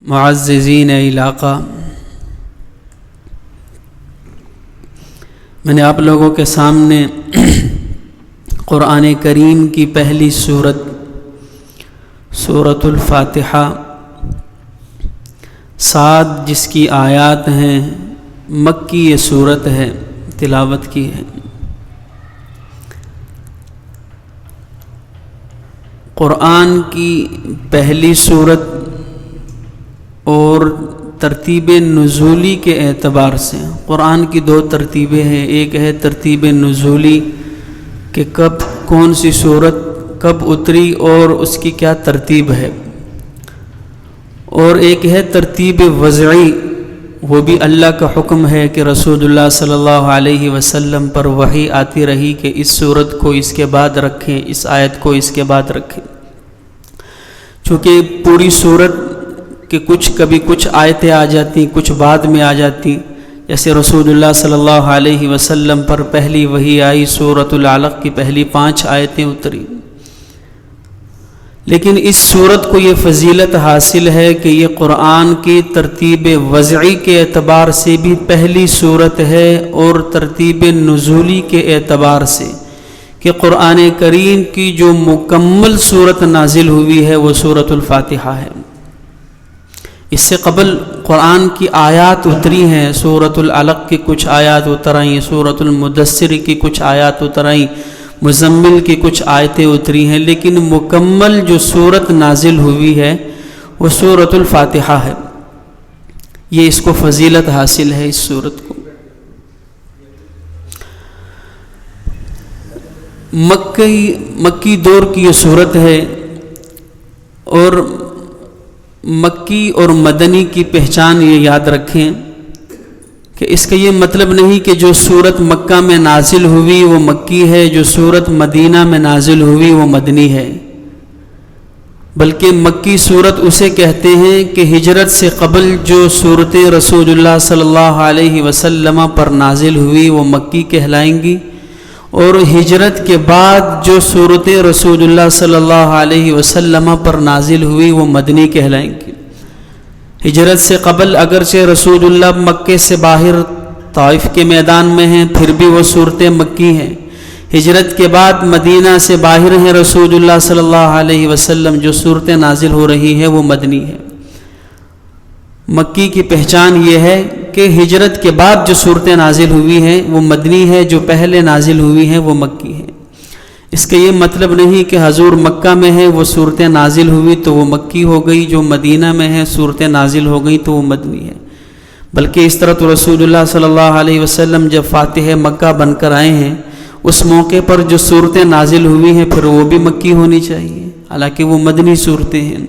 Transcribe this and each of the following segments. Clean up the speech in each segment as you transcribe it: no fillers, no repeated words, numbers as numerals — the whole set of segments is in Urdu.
معززین علاقہ، میں نے آپ لوگوں کے سامنے قرآن کریم کی پہلی سورت سورۃ الفاتحہ 7 جس کی آیات ہیں، مکی یہ سورت ہے، تلاوت کی ہے۔ قرآن کی پہلی سورت اور ترتیب نزولی کے اعتبار سے قرآن کی 2 ترتیبیں ہیں، ایک ہے ترتیب نزولی کہ کب کون سی سورت کب اتری اور اس کی کیا ترتیب ہے، اور ایک ہے ترتیب وضعی، وہ بھی اللہ کا حکم ہے کہ رسول اللہ صلی اللہ علیہ وسلم پر وحی آتی رہی کہ اس سورت کو اس کے بعد رکھیں، اس آیت کو اس کے بعد رکھیں۔ چونکہ پوری سورت کہ کبھی کچھ آیتیں آ جاتی، کچھ بعد میں آ جاتی، جیسے رسول اللہ صلی اللہ علیہ وسلم پر پہلی وحی آئی، سورۃ العلق کی پہلی 5 آیتیں اتری، لیکن اس سورت کو یہ فضیلت حاصل ہے کہ یہ قرآن کی ترتیب وضعی کے اعتبار سے بھی پہلی سورت ہے، اور ترتیب نزولی کے اعتبار سے کہ قرآن کریم کی جو مکمل سورت نازل ہوئی ہے وہ سورۃ الفاتحہ ہے۔ اس سے قبل قرآن کی آیات اتری ہیں، سورۃ العلق کی کچھ آیات اتر آئیں، سورۃ المدثر کی کچھ آیات اتر آئیں، مزمل کی کچھ آیتیں اتری ہیں، لیکن مکمل جو سورت نازل ہوئی ہے وہ سورۃ الفاتحہ ہے۔ یہ اس کو فضیلت حاصل ہے، اس سورت کو۔ مکی دور کی یہ سورت ہے، اور مکی اور مدنی کی پہچان یہ یاد رکھیں کہ اس کا یہ مطلب نہیں کہ جو سورت مکہ میں نازل ہوئی وہ مکی ہے، جو سورت مدینہ میں نازل ہوئی وہ مدنی ہے، بلکہ مکی سورت اسے کہتے ہیں کہ ہجرت سے قبل جو سورتیں رسول اللہ صلی اللہ علیہ وسلم پر نازل ہوئی وہ مکی کہلائیں گی، اور ہجرت کے بعد جو سورتیں رسول اللہ صلی اللہ علیہ وسلم پر نازل ہوئی وہ مدنی کہلائیں گی۔ ہجرت سے قبل اگرچہ رسول اللہ مکے سے باہر طائف کے میدان میں ہیں، پھر بھی وہ صورتیں مکی ہیں۔ ہجرت کے بعد مدینہ سے باہر ہیں رسول اللہ صلی اللہ علیہ وسلم، جو صورتیں نازل ہو رہی ہیں وہ مدنی ہیں۔ مکی کی پہچان یہ ہے کہ ہجرت کے بعد جو صورتیں نازل ہوئی ہیں وہ مدنی ہے، جو پہلے نازل ہوئی ہیں وہ مکی ہیں۔ اس کا یہ مطلب نہیں کہ حضور مکہ میں ہے وہ صورتیں نازل ہوئی تو وہ مکی ہو گئی، جو مدینہ میں ہے صورتیں نازل ہو گئی تو وہ مدنی ہے، بلکہ اس طرح تو رسول اللہ صلی اللہ علیہ وسلم جب فاتح مکہ بن کر آئے ہیں اس موقع پر جو صورتیں نازل ہوئی ہیں پھر وہ بھی مکی ہونی چاہیے، حالانکہ وہ مدنی صورتیں ہیں۔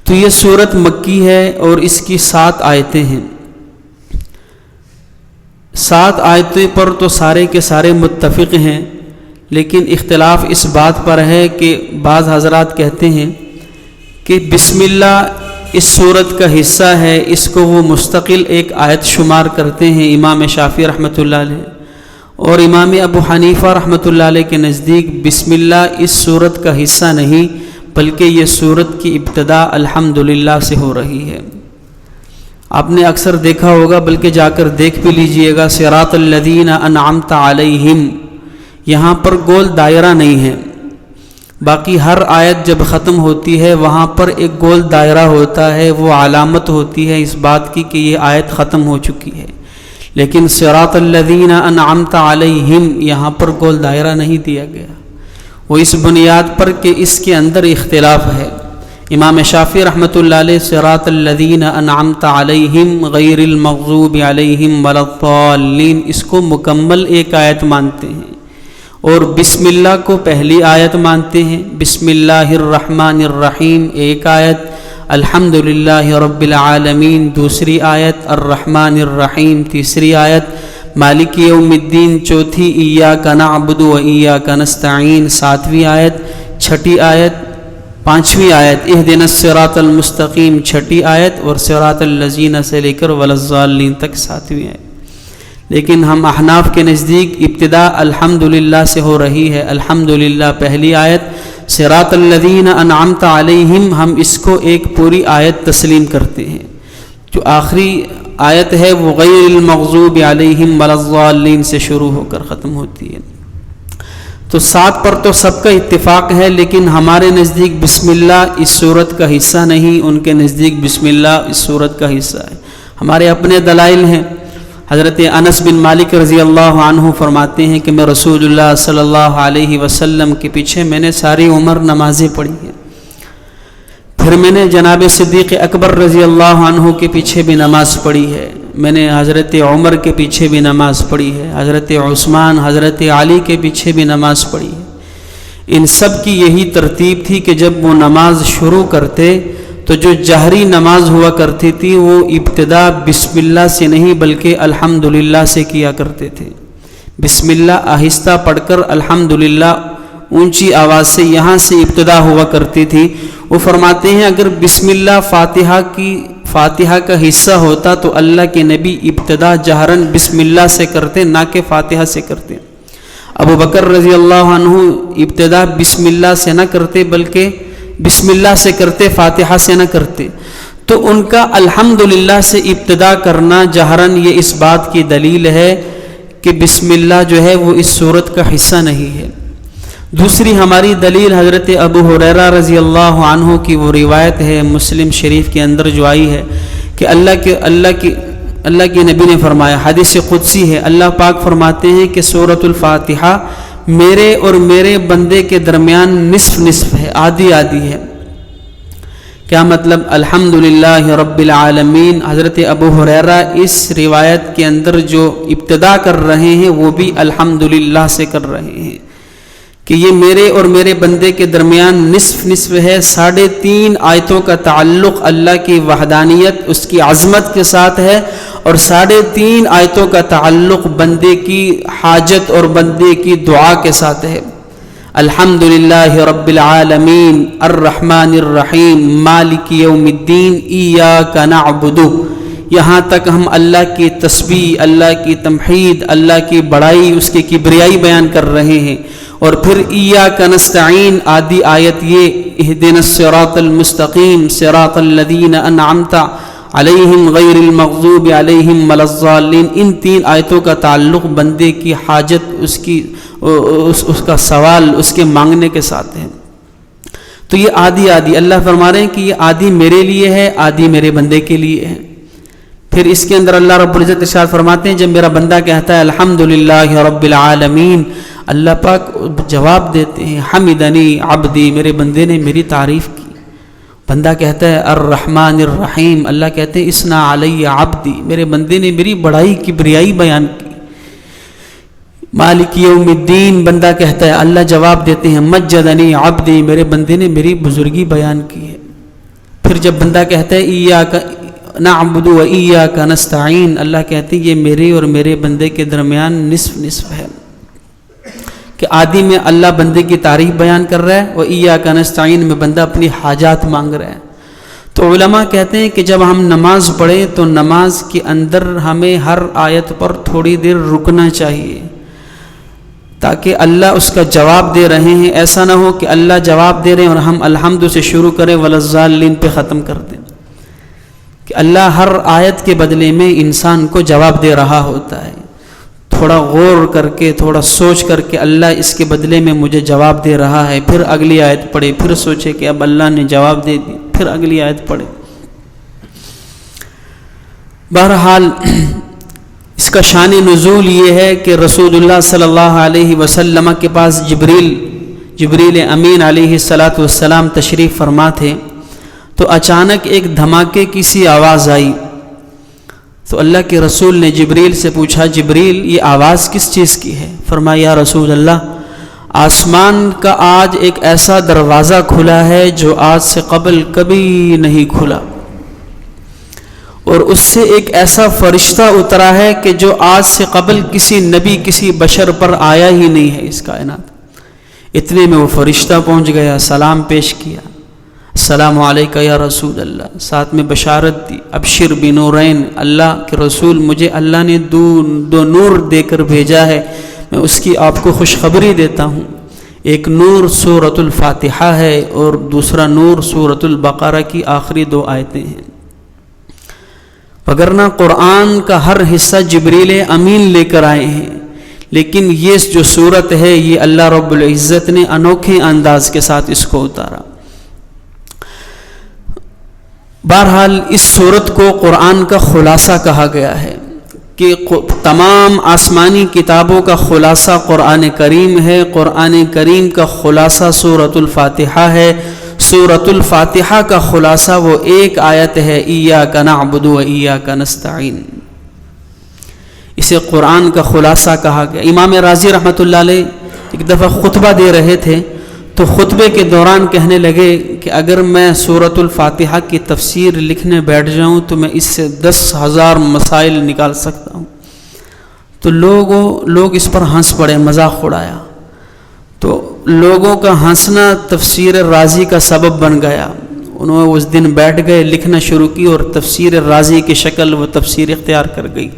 تو یہ سورت مکی ہے اور اس کی 7 آیتیں ہیں۔ 7 آیتیں پر تو سارے کے سارے متفق ہیں، لیکن اختلاف اس بات پر ہے کہ بعض حضرات کہتے ہیں کہ بسم اللہ اس سورت کا حصہ ہے، اس کو وہ مستقل ایک آیت شمار کرتے ہیں، امام شافعی رحمۃ اللہ علیہ، اور امام ابو حنیفہ رحمۃ اللہ علیہ کے نزدیک بسم اللہ اس سورت کا حصہ نہیں، بلکہ یہ سورت کی ابتدا الحمدللہ سے ہو رہی ہے۔ آپ نے اکثر دیکھا ہوگا، بلکہ جا کر دیکھ بھی لیجئے گا، صراط الذین انعمت علیہم، یہاں پر گول دائرہ نہیں ہے، باقی ہر آیت جب ختم ہوتی ہے وہاں پر ایک گول دائرہ ہوتا ہے، وہ علامت ہوتی ہے اس بات کی کہ یہ آیت ختم ہو چکی ہے، لیکن صراط الذین انعمت علیہم یہاں پر گول دائرہ نہیں دیا گیا، وہ اس بنیاد پر کہ اس کے اندر اختلاف ہے۔ امام شافعی رحمۃ اللہ علیہ صراط الذین انعمت علیہم غیر المغضوب علیہم ولا الضالین اس کو مکمل ایک آیت مانتے ہیں، اور بسم اللہ کو پہلی آیت مانتے ہیں، بسم اللہ الرحمن الرحیم ایک آیت، الحمدللہ رب العالمین دوسری آیت، الرحمن الرحیم تیسری آیت، مالک یوم الدین چوتھی، ایاک نعبد و ایاک نستعین ساتویں آیت، چھٹی آیت، پانچویں آیت اہدنا الصراط المستقیم چھٹی آیت، اور صراط الذین سے لے کر ولا الضالین تک ساتویں آیت۔ لیکن ہم احناف کے نزدیک ابتدا الحمدللہ سے ہو رہی ہے، الحمدللہ پہلی آیت، صراط الذین انعمت علیہم، ہم اس کو ایک پوری آیت تسلیم کرتے ہیں۔ جو آخری آیت ہے وہ غیر المغضوب علیہم ولا الضالین سے شروع ہو کر ختم ہوتی ہے۔ تو 7 پر تو سب کا اتفاق ہے، لیکن ہمارے نزدیک بسم اللہ اس سورت کا حصہ نہیں، ان کے نزدیک بسم اللہ اس سورت کا حصہ ہے۔ ہمارے اپنے دلائل ہیں۔ حضرت انس بن مالک رضی اللہ عنہ فرماتے ہیں کہ میں رسول اللہ صلی اللہ علیہ وسلم کے پیچھے میں نے ساری عمر نمازیں پڑھی ہیں، پھر میں نے جناب صدیق اکبر رضی اللہ عنہ کے پیچھے بھی نماز پڑھی ہے، میں نے حضرت عمر کے پیچھے بھی نماز پڑھی ہے، حضرت عثمان، حضرت علی کے پیچھے بھی نماز پڑھی ہے۔ ان سب کی یہی ترتیب تھی کہ جب وہ نماز شروع کرتے تو جو جہری نماز ہوا کرتی تھی وہ ابتدا بسم اللہ سے نہیں بلکہ الحمدللہ سے کیا کرتے تھے۔ بسم اللہ آہستہ پڑھ کر الحمدللہ اونچی آواز سے یہاں سے ابتدا ہوا کرتی تھی۔ وہ فرماتے ہیں اگر بسم اللہ فاتحہ کا حصہ ہوتا تو اللہ کے نبی ابتدا جہرن بسم اللہ سے کرتے، نہ کہ فاتحہ سے کرتے۔ ابو بکر رضی اللہ عنہ ابتدا بسم اللہ سے نہ کرتے بلکہ بسم اللہ سے کرتے، فاتحہ سے نہ کرتے۔ تو ان کا الحمدللہ سے ابتدا کرنا جہرن یہ اس بات کی دلیل ہے کہ بسم اللہ جو ہے وہ اس سورت کا حصہ نہیں ہے۔ دوسری ہماری دلیل حضرت ابو ہریرہ رضی اللہ عنہ کی وہ روایت ہے مسلم شریف کے اندر جو آئی ہے کہ اللہ کے نبی نے فرمایا، حدیث قدسی ہے، اللہ پاک فرماتے ہیں کہ سورۃ الفاتحہ میرے اور میرے بندے کے درمیان نصف نصف ہے، آدھی آدھی ہے۔ کیا مطلب؟ الحمدللہ رب العالمین۔ حضرت ابو ہریرہ اس روایت کے اندر جو ابتدا کر رہے ہیں وہ بھی الحمدللہ سے کر رہے ہیں کہ یہ میرے اور میرے بندے کے درمیان نصف نصف ہے۔ 3.5 آیتوں کا تعلق اللہ کی وحدانیت، اس کی عظمت کے ساتھ ہے، اور 3.5 آیتوں کا تعلق بندے کی حاجت اور بندے کی دعا کے ساتھ ہے۔ الحمدللہ رب العالمین الرحمن الرحیم مالک یوم الدین ایاک نعبد، یہاں تک ہم اللہ کی تسبیح، اللہ کی تمحید، اللہ کی بڑائی، اس کی کبریائی بیان کر رہے ہیں۔ اور پھر ایاک نستعین آدھی آیت یہ اہدنا الصراط المستقیم صراط الذین انعمت علیہم غیر المغضوب علیہم ولا الضالین، ان 3 آیتوں کا تعلق بندے کی حاجت، اس کا سوال، اس کے مانگنے کے ساتھ ہے۔ تو یہ آدھی آدھی اللہ فرما رہے ہیں کہ یہ آدھی میرے لیے ہے، آدھی میرے بندے کے لیے ہے۔ پھر اس کے اندر اللہ رب العزت ارشاد فرماتے ہیں جب میرا بندہ کہتا ہے الحمدللہ رب العالمین، اللہ پاک جواب دیتے ہیں حمدنی عبدی، میرے بندے نے میری تعریف کی۔ بندہ کہتا ہے الرحمن الرحیم، اللہ کہتے ہیں اسنا علی عبدی، میرے بندے نے میری بڑائی کبریائی بیان کی۔ مالک یوم الدین، بندہ کہتا ہے اللہ جواب دیتے ہیں مجدنی عبدی، میرے بندے نے میری بزرگی بیان کی ہے۔ پھر جب بندہ کہتا ہے ایاک نعبد و ایاک نستعین، اللہ کہتے ہیں یہ میرے اور میرے بندے کے درمیان نصف نصف ہے کہ آدھی میں اللہ بندے کی تعریف بیان کر رہا ہے اور ایاک نستعین میں بندہ اپنی حاجات مانگ رہا ہے۔ تو علماء کہتے ہیں کہ جب ہم نماز پڑھیں تو نماز کے اندر ہمیں ہر آیت پر تھوڑی دیر رکنا چاہیے تاکہ اللہ اس کا جواب دے رہے ہیں، ایسا نہ ہو کہ اللہ جواب دے رہے ہیں اور ہم الحمد سے شروع کریں ولا الضالین پہ ختم کر دیں، کہ اللہ ہر آیت کے بدلے میں انسان کو جواب دے رہا ہوتا ہے۔ تھوڑا غور کر کے، تھوڑا سوچ کر کے اللہ اس کے بدلے میں مجھے جواب دے رہا ہے، پھر اگلی آیت پڑھے، پھر سوچے کہ اب اللہ نے جواب دے دی، پھر اگلی آیت پڑھے۔ بہرحال اس کا شان نزول یہ ہے کہ رسول اللہ صلی اللہ علیہ وسلم کے پاس جبریل امین علیہ السلام تشریف فرما تھے، تو اچانک ایک دھماکے کی سی آواز آئی۔ تو اللہ کے رسول نے جبریل سے پوچھا جبریل یہ آواز کس چیز کی ہے؟ فرمایا یا رسول اللہ آسمان کا آج ایک ایسا دروازہ کھلا ہے جو آج سے قبل کبھی نہیں کھلا، اور اس سے ایک ایسا فرشتہ اترا ہے کہ جو آج سے قبل کسی نبی کسی بشر پر آیا ہی نہیں ہے اس کائنات۔ اتنے میں وہ فرشتہ پہنچ گیا، سلام پیش کیا، السلام علیکہ یا رسول اللہ، ساتھ میں بشارت دی ابشر بنورین، اللہ کے رسول مجھے اللہ نے دو نور دے کر بھیجا ہے، میں اس کی آپ کو خوشخبری دیتا ہوں۔ ایک نور سورۃ الفاتحہ ہے اور دوسرا نور سورۃ البقرہ کی آخری 2 آیتیں ہیں۔ وگرنہ قرآن کا ہر حصہ جبریل امین لے کر آئے ہیں، لیکن یہ جو صورت ہے یہ اللہ رب العزت نے انوکھے انداز کے ساتھ اس کو اتارا۔ بہرحال اس صورت کو قرآن کا خلاصہ کہا گیا ہے کہ تمام آسمانی کتابوں کا خلاصہ قرآن کریم ہے۔ قرآن کریم کا خلاصہ سورۃ الفاتحہ ہے۔ سورۃ الفاتحہ کا خلاصہ وہ ایک آیت ہے، ایاک نعبد و ایاک نستعین۔ اسے قرآن کا خلاصہ کہا گیا۔ امام رازی رحمۃ اللہ علیہ ایک دفعہ خطبہ دے رہے تھے تو خطبے کے دوران کہنے لگے کہ اگر میں سورۃ الفاتحہ کی تفسیر لکھنے بیٹھ جاؤں تو میں اس سے 10,000 مسائل نکال سکتا ہوں۔ تو لوگ اس پر ہنس پڑے، مذاق اڑایا۔ تو لوگوں کا ہنسنا تفسیر رازی کا سبب بن گیا۔ انہوں نے اس دن بیٹھ گئے، لکھنا شروع کی اور تفسیر رازی کی شکل وہ تفسیر اختیار کر گئی،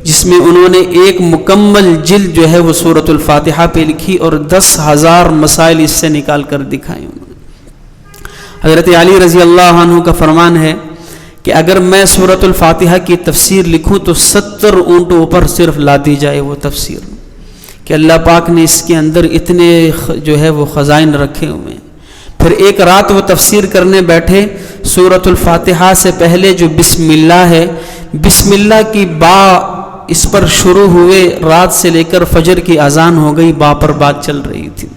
جس میں انہوں نے ایک مکمل جلد جو ہے وہ سورۃ الفاتحہ پہ لکھی اور 10,000 مسائل اس سے نکال کر دکھائے۔ حضرت علی رضی اللہ عنہ کا فرمان ہے کہ اگر میں سورۃ الفاتحہ کی تفسیر لکھوں تو 70 اونٹوں پر صرف لا دی جائے وہ تفسیر، کہ اللہ پاک نے اس کے اندر اتنے جو ہے وہ خزائن رکھے ہوئے ہیں۔ پھر ایک رات وہ تفسیر کرنے بیٹھے، سورۃ الفاتحہ سے پہلے جو بسم اللہ ہے، بسم اللہ کی با اس پر شروع ہوئے، رات سے لے کر فجر کی اذان ہو گئی، با پر بات چل رہی تھی۔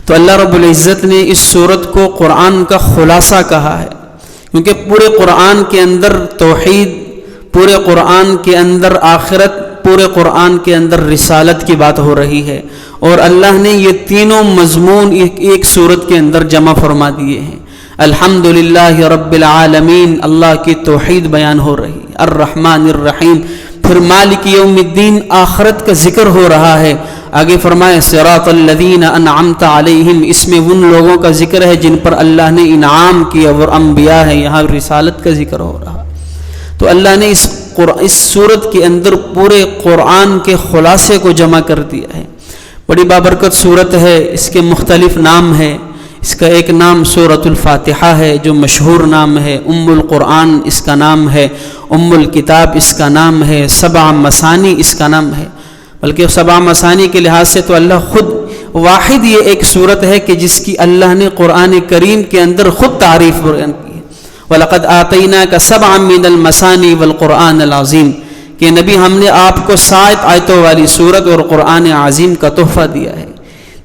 تو اللہ رب العزت نے اس سورت کو قرآن کا خلاصہ کہا ہے، کیونکہ پورے قرآن کے اندر توحید، پورے قرآن کے اندر آخرت، پورے قرآن کے اندر رسالت کی بات ہو رہی ہے، اور اللہ نے یہ تینوں مضمون ایک سورت کے اندر جمع فرما دیے ہیں۔ الحمدللہ رب العالمین، اللہ کی توحید بیان ہو رہی ہے، الرحمن الرحیم، پھر مالک یوم الدین، آخرت کا ذکر ہو رہا ہے۔ آگے فرمائے صراط الذین انعمت علیہم، اس میں ان لوگوں کا ذکر ہے جن پر اللہ نے انعام کیا، وہ انبیاء ہے، یہاں رسالت کا ذکر ہو رہا۔ تو اللہ نے اس سورت کے اندر پورے قرآن کے خلاصے کو جمع کر دیا ہے۔ بڑی بابرکت سورت ہے، اس کے مختلف نام ہیں۔ اس کا ایک نام سورۃ الفاتحہ ہے جو مشہور نام ہے، ام القرآن اس کا نام ہے، ام الکتاب اس کا نام ہے، 7 مثانی اس کا نام ہے۔ بلکہ 7 مثانی کے لحاظ سے تو اللہ خود واحد یہ ایک سورت ہے کہ جس کی اللہ نے قرآن کریم کے اندر خود تعریف بیان کی ہے، وَلَقَدْ آتَيْنَاكَ سَبْعًا مِّنَ الْمَثَانِي وَالْقُرْآنِ الْعَظِيمِ، کہ نبی ہم نے آپ کو 7 آیتوں والی سورت اور قرآن عظیم کا تحفہ دیا ہے۔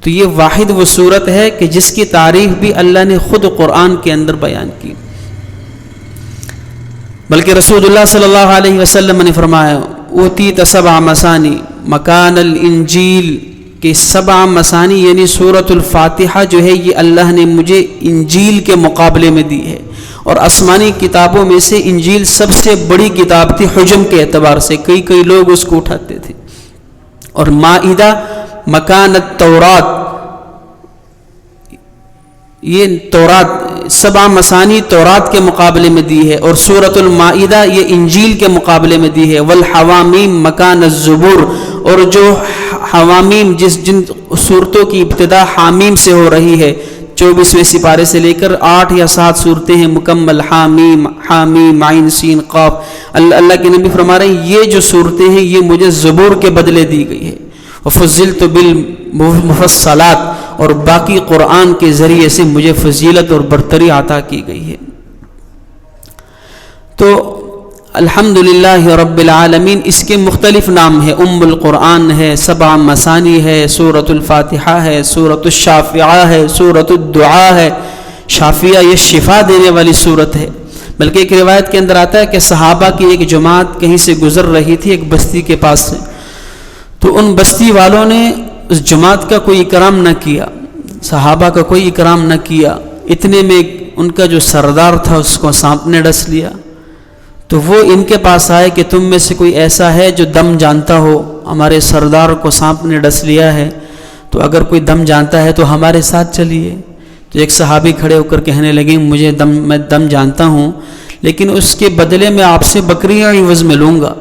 تو یہ واحد وہ سورت ہے کہ جس کی تعریف بھی اللہ نے خود قرآن کے اندر بیان کی۔ بلکہ رسول اللہ صلی اللہ علیہ وسلم نے فرمایا اوتیت 7 مثانی مکان الانجیل، کہ 7 مثانی یعنی سورۃ الفاتحہ جو ہے یہ اللہ نے مجھے انجیل کے مقابلے میں دی ہے، اور آسمانی کتابوں میں سے انجیل سب سے بڑی کتاب تھی حجم کے اعتبار سے، کئی لوگ اس کو اٹھاتے تھے۔ اور مائدہ مکان التورات، یہ تورات 7 مثانی تورات کے مقابلے میں دی ہے، اور سورۃ المائدہ یہ انجیل کے مقابلے میں دی ہے۔ والحوامیم مکان الزبور، اور جو حوامیم جن صورتوں کی ابتدا حامیم سے ہو رہی ہے، 24ویں سپارے سے لے کر 8 یا 7 صورتیں ہیں مکمل، حامیم عین سین قاف۔ اللہ کے نبی فرما رہے ہیں یہ جو صورتیں ہیں یہ مجھے زبور کے بدلے دی گئی ہے، وفضلت بالمفصلات، اور باقی قرآن کے ذریعے سے مجھے فضیلت اور برتری عطا کی گئی ہے۔ تو الحمدللہ رب العالمین اس کے مختلف نام ہیں، ام القرآن ہے، 7 مثانی ہے، سورۃ الفاتحہ ہے، سورۃ الشافعہ ہے، سورۃ الدعاء ہے۔ شافعہ یہ شفا دینے والی سورت ہے۔ بلکہ ایک روایت کے اندر آتا ہے کہ صحابہ کی ایک جماعت کہیں سے گزر رہی تھی ایک بستی کے پاس سے، تو ان بستی والوں نے اس جماعت کا کوئی اکرام نہ کیا، صحابہ کا کوئی اکرام نہ کیا۔ اتنے میں ان کا جو سردار تھا اس کو سانپ نے ڈس لیا، تو وہ ان کے پاس آئے کہ تم میں سے کوئی ایسا ہے جو دم جانتا ہو، ہمارے سردار کو سانپ نے ڈس لیا ہے، تو اگر کوئی دم جانتا ہے تو ہمارے ساتھ چلیے۔ تو ایک صحابی کھڑے ہو کر کہنے لگے میں دم جانتا ہوں، لیکن اس کے بدلے میں آپ سے بکریاں عوض میں لوں گا۔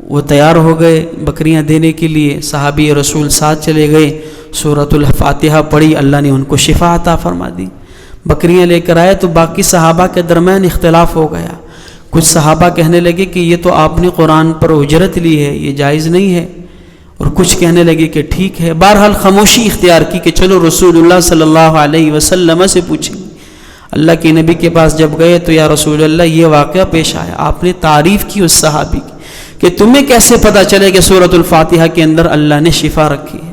وہ تیار ہو گئے بکریاں دینے کے لیے، صحابی رسول ساتھ چلے گئے۔ سورۃ الفاتحہ پڑھی، اللہ نے ان کو شفا عطا فرما دی۔ بکریاں لے کر آئے تو باقی صحابہ کے درمیان اختلاف ہو گیا۔ کچھ صحابہ کہنے لگے کہ یہ تو آپ نے قرآن پر اجرت لی ہے، یہ جائز نہیں ہے، اور کچھ کہنے لگے کہ ٹھیک ہے۔ بہرحال خاموشی اختیار کی کہ چلو رسول اللہ صلی اللہ علیہ وسلم سے پوچھیں۔ اللہ کے نبی کے پاس جب گئے تو یا رسول اللہ یہ واقعہ پیش آیا، آپ نے تعریف کی اس صحابی کی کہ تمہیں کیسے پتہ چلے کہ سورۃ الفاتحہ کے اندر اللہ نے شفا رکھی ہے؟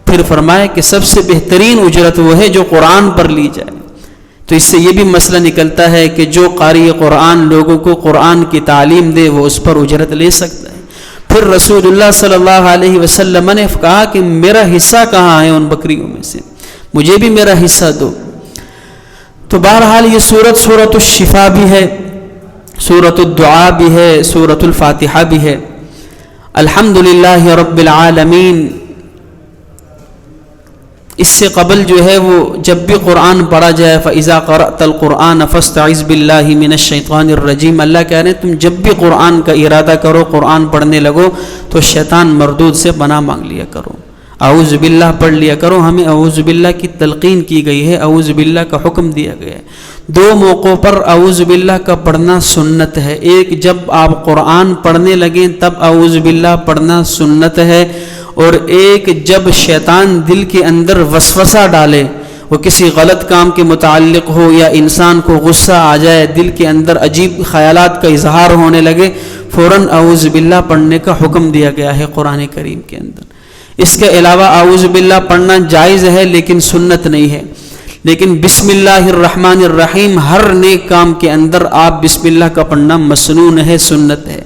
پھر فرمایا کہ سب سے بہترین اجرت وہ ہے جو قرآن پر لی جائے۔ تو اس سے یہ بھی مسئلہ نکلتا ہے کہ جو قاری قرآن لوگوں کو قرآن کی تعلیم دے وہ اس پر اجرت لے سکتا ہے۔ پھر رسول اللہ صلی اللہ علیہ وسلم نے کہا کہ میرا حصہ کہاں ہے ان بکریوں میں سے، مجھے بھی میرا حصہ دو۔ تو بہرحال یہ سورۃ الشفا بھی ہے، سورۃ الدعاء بھی ہے، سورۃ الفاتحہ بھی ہے۔ الحمدللہ رب العالمین، اس سے قبل جو ہے وہ جب بھی قرآن پڑھا جائے فَإِذَا قَرَأْتَ الْقُرْآنَ فَاسْتَعِذْ بِاللَّهِ مِنَ الشَّيْطَانِ الرَّجِيمِ، اللہ کہہ رہے ہیں تم جب بھی قرآن کا ارادہ کرو، قرآن پڑھنے لگو تو شیطان مردود سے پناہ مانگ لیا کرو، اعوذ باللہ پڑھ لیا کرو۔ ہمیں اعوذ باللہ کی تلقین کی گئی ہے، اعوذ باللہ کا حکم دیا گیا ہے۔ دو موقعوں پر اعوذ باللہ کا پڑھنا سنت ہے، ایک جب آپ قرآن پڑھنے لگیں تب اعوذ باللہ پڑھنا سنت ہے، اور ایک جب شیطان دل کے اندر وسوسہ ڈالے، وہ کسی غلط کام کے متعلق ہو یا انسان کو غصہ آ جائے، دل کے اندر عجیب خیالات کا اظہار ہونے لگے، فوراً اعوذ باللہ پڑھنے کا حکم دیا گیا ہے قرآن کریم کے اندر۔ اس کے علاوہ اعوذ باللہ پڑھنا جائز ہے لیکن سنت نہیں ہے۔ لیکن بسم اللہ الرحمن الرحیم، ہر نیک کام کے اندر آپ بسم اللہ کا پڑھنا مسنون ہے، سنت ہے۔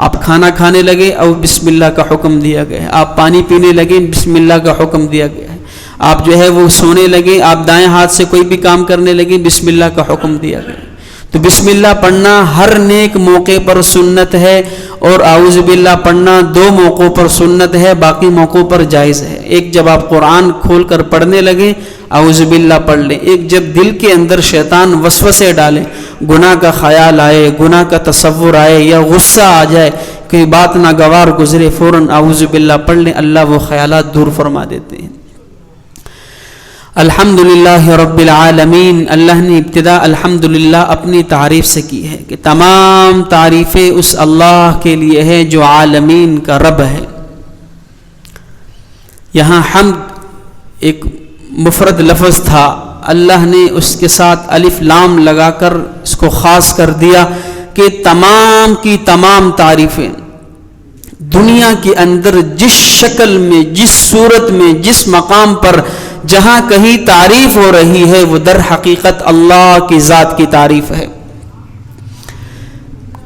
آپ کھانا کھانے لگے اور بسم اللہ کا حکم دیا گیا ہے، آپ پانی پینے لگے بسم اللہ کا حکم دیا گیا ہے، آپ جو ہے وہ سونے لگے، آپ دائیں ہاتھ سے کوئی بھی کام کرنے لگے بسم اللہ کا حکم دیا گیا ہے۔ تو بسم اللہ پڑھنا ہر نیک موقع پر سنت ہے، اور اعوذ باللہ پڑھنا دو موقعوں پر سنت ہے، باقی موقعوں پر جائز ہے۔ ایک جب آپ قرآن کھول کر پڑھنے لگیں اعوذ باللہ پڑھ لیں، ایک جب دل کے اندر شیطان وسوسے ڈالے، گناہ کا خیال آئے، گناہ کا تصور آئے یا غصہ آ جائے، کوئی بات ناگوار گزرے، فوراً اعوذ باللہ پڑھ لیں، اللہ وہ خیالات دور فرما دیتے ہیں۔ الحمدللہ رب العالمین، اللہ نے ابتدا الحمدللہ اپنی تعریف سے کی ہے کہ تمام تعریفیں اس اللہ کے لیے ہے جو عالمین کا رب ہے۔ یہاں حمد ایک مفرد لفظ تھا، اللہ نے اس کے ساتھ الف لام لگا کر اس کو خاص کر دیا کہ تمام کی تمام تعریفیں دنیا کے اندر جس شکل میں، جس صورت میں، جس مقام پر جہاں کہیں تعریف ہو رہی ہے وہ در حقیقت اللہ کی ذات کی تعریف ہے۔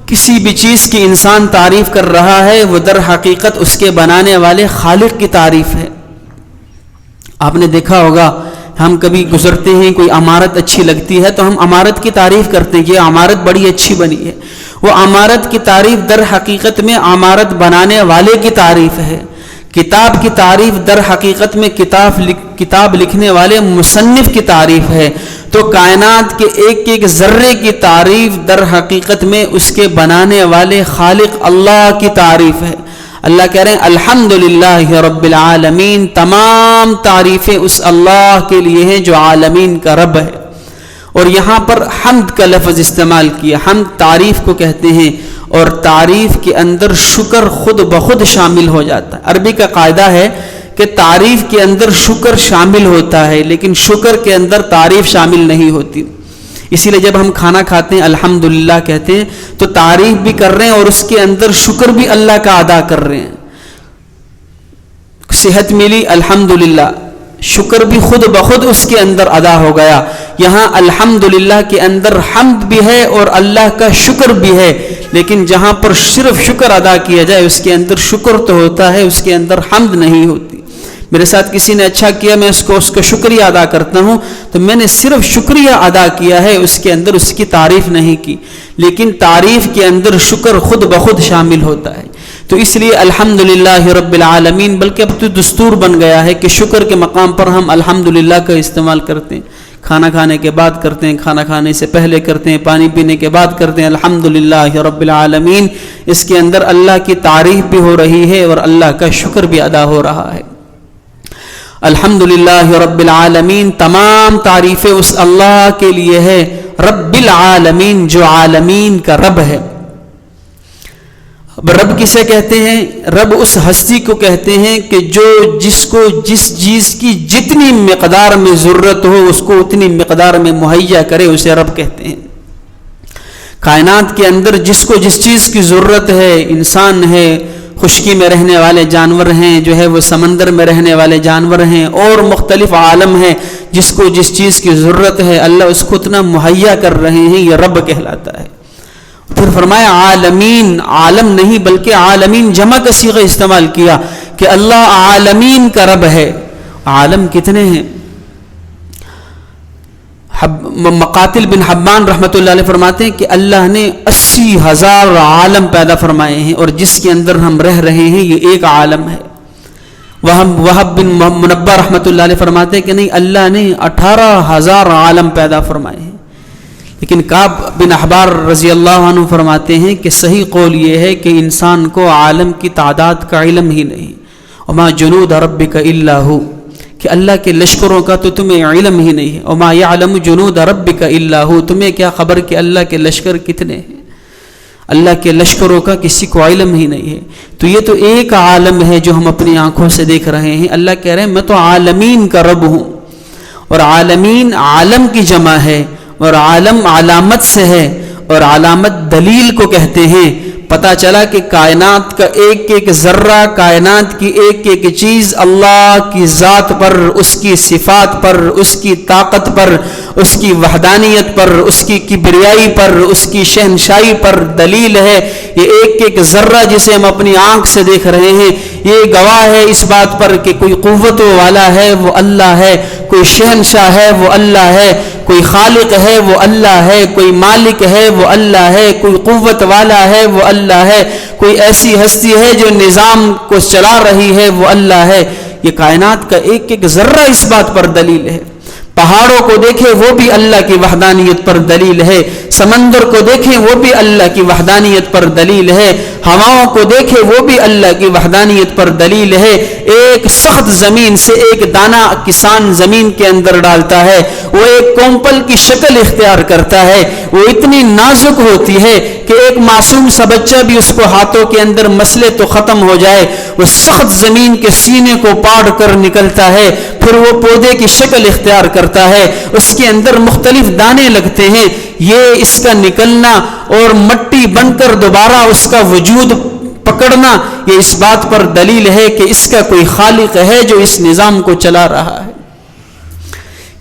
کسی بھی چیز کی انسان تعریف کر رہا ہے وہ در حقیقت اس کے بنانے والے خالق کی تعریف ہے۔ آپ نے دیکھا ہوگا ہم کبھی گزرتے ہیں، کوئی عمارت اچھی لگتی ہے تو ہم عمارت کی تعریف کرتے ہیں کہ یہ عمارت بڑی اچھی بنی ہے، وہ عمارت کی تعریف در حقیقت میں عمارت بنانے والے کی تعریف ہے۔ کتاب کی تعریف در حقیقت میں کتاب لکھنے والے مصنف کی تعریف ہے۔ تو کائنات کے ایک ایک ذرے کی تعریف در حقیقت میں اس کے بنانے والے خالق اللہ کی تعریف ہے۔ اللہ کہہ رہے ہیں الحمدللہ رب العالمین، تمام تعریفیں اس اللہ کے لیے ہیں جو عالمین کا رب ہے۔ اور یہاں پر حمد کا لفظ استعمال کیا، حمد تعریف کو کہتے ہیں، اور تعریف کے اندر شکر خود بخود شامل ہو جاتا ہے۔ عربی کا قاعدہ ہے کہ تعریف کے اندر شکر شامل ہوتا ہے لیکن شکر کے اندر تعریف شامل نہیں ہوتی۔ اسی لیے جب ہم کھانا کھاتے ہیں الحمدللہ کہتے ہیں تو تعریف بھی کر رہے ہیں اور اس کے اندر شکر بھی اللہ کا ادا کر رہے ہیں۔ صحت ملی الحمدللہ، شکر بھی خود بخود اس کے اندر ادا ہو گیا۔ یہاں الحمدللہ کے اندر حمد بھی ہے اور اللہ کا شکر بھی ہے، لیکن جہاں پر صرف شکر ادا کیا جائے اس کے اندر شکر تو ہوتا ہے، اس کے اندر حمد نہیں ہوتی۔ میرے ساتھ کسی نے اچھا کیا، میں اس کا شکریہ ادا کرتا ہوں، تو میں نے صرف شکریہ ادا کیا ہے، اس کے اندر اس کی تعریف نہیں کی۔ لیکن تعریف کے اندر شکر خود بخود شامل ہوتا ہے۔ تو اس لیے الحمدللہ رب العالمین، بلکہ اب تو دستور بن گیا ہے کہ شکر کے مقام پر ہم الحمدللہ کا استعمال کرتے ہیں۔ کھانا کھانے کے بعد کرتے ہیں، کھانا کھانے سے پہلے کرتے ہیں، پانی پینے کے بعد کرتے ہیں الحمدللہ رب العالمین۔ اس کے اندر اللہ کی تعریف بھی ہو رہی ہے اور اللہ کا شکر بھی ادا ہو رہا ہے۔ الحمدللہ رب العالمین، تمام تعریفیں اس اللہ کے لیے ہے، رب العالمین، جو عالمین کا رب ہے۔ اب رب کسے کہتے ہیں؟ رب اس ہستی کو کہتے ہیں کہ جو جس کو جس چیز کی جتنی مقدار میں ضرورت ہو اس کو اتنی مقدار میں مہیا کرے، اسے رب کہتے ہیں۔ کائنات کے اندر جس کو جس چیز کی ضرورت ہے، انسان ہے، خشکی میں رہنے والے جانور ہیں، جو ہے وہ سمندر میں رہنے والے جانور ہیں، اور مختلف عالم ہیں، جس کو جس چیز کی ضرورت ہے اللہ اس کو اتنا مہیا کر رہے ہیں، یہ رب کہلاتا ہے۔ پھر فرمایا عالمین، عالم نہیں بلکہ عالمین جمع کا صیغہ استعمال کیا کہ اللہ عالمین کا رب ہے۔ عالم کتنے ہیں؟ مقاتل بن حبان رحمۃ اللہ علیہ فرماتے ہیں کہ اللہ نے 80,000 عالم پیدا فرمائے ہیں، اور جس کے اندر ہم رہ رہے ہیں یہ ایک عالم ہے۔ وہب بن منبہ رحمۃ اللہ علیہ فرماتے ہیں کہ نہیں، اللہ نے 18,000 عالم پیدا فرمائے ہیں۔ لیکن کعب بن احبار رضی اللہ عنہ فرماتے ہیں کہ صحیح قول یہ ہے کہ انسان کو عالم کی تعداد کا علم ہی نہیں، وما جنود ربک الا ہو، کہ اللہ کے لشکروں کا تو تمہیں علم ہی نہیں ہے، وما یعلم جنود ربک الا ہو، تمہیں کیا خبر کہ اللہ کے لشکر کتنے ہیں؟ اللہ کے لشکروں کا کسی کو علم ہی نہیں ہے۔ تو یہ تو ایک عالم ہے جو ہم اپنی آنکھوں سے دیکھ رہے ہیں۔ اللہ کہہ رہے ہیں میں تو عالمین کا رب ہوں، اور عالمین عالم کی جمع ہے، اور عالم علامت سے ہے، اور علامت دلیل کو کہتے ہیں۔ پتہ چلا کہ کائنات کا ایک ایک ذرہ، کائنات کی ایک ایک چیز اللہ کی ذات پر، اس کی صفات پر، اس کی طاقت پر، اس کی وحدانیت پر، اس کی کبریائی پر، اس کی شہنشاہی پر دلیل ہے۔ یہ ایک ایک ذرہ جسے ہم اپنی آنکھ سے دیکھ رہے ہیں یہ گواہ ہے اس بات پر کہ کوئی قوت والا ہے وہ اللہ ہے، کوئی شہنشاہ ہے وہ اللہ ہے، کوئی خالق ہے وہ اللہ ہے، کوئی مالک ہے وہ اللہ ہے، کوئی قوت والا ہے وہ اللہ ہے، کوئی ایسی ہستی ہے جو نظام کو چلا رہی ہے وہ اللہ ہے۔ یہ کائنات کا ایک ایک ذرہ اس بات پر دلیل ہے۔ پہاڑوں کو دیکھیں وہ بھی اللہ کی وحدانیت پر دلیل ہے، سمندر کو دیکھیں وہ بھی اللہ کی وحدانیت پر دلیل ہے، ہواؤں کو دیکھیں وہ بھی اللہ کی وحدانیت پر دلیل ہے۔ ایک سخت زمین سے ایک دانہ کسان زمین کے اندر ڈالتا ہے، وہ ایک کومپل کی شکل اختیار کرتا ہے، وہ اتنی نازک ہوتی ہے کہ ایک معصوم سا بچہ بھی اس کو ہاتھوں کے اندر مسلے تو ختم ہو جائے، وہ سخت زمین کے سینے کو پاڑ کر نکلتا ہے، پھر وہ پودے کی شکل اختیار کرتا ہے، اس کے اندر مختلف دانے لگتے ہیں۔ یہ اس کا نکلنا اور مٹی بن کر دوبارہ اس کا وجود پکڑنا یہ اس بات پر دلیل ہے کہ اس کا کوئی خالق ہے جو اس نظام کو چلا رہا ہے۔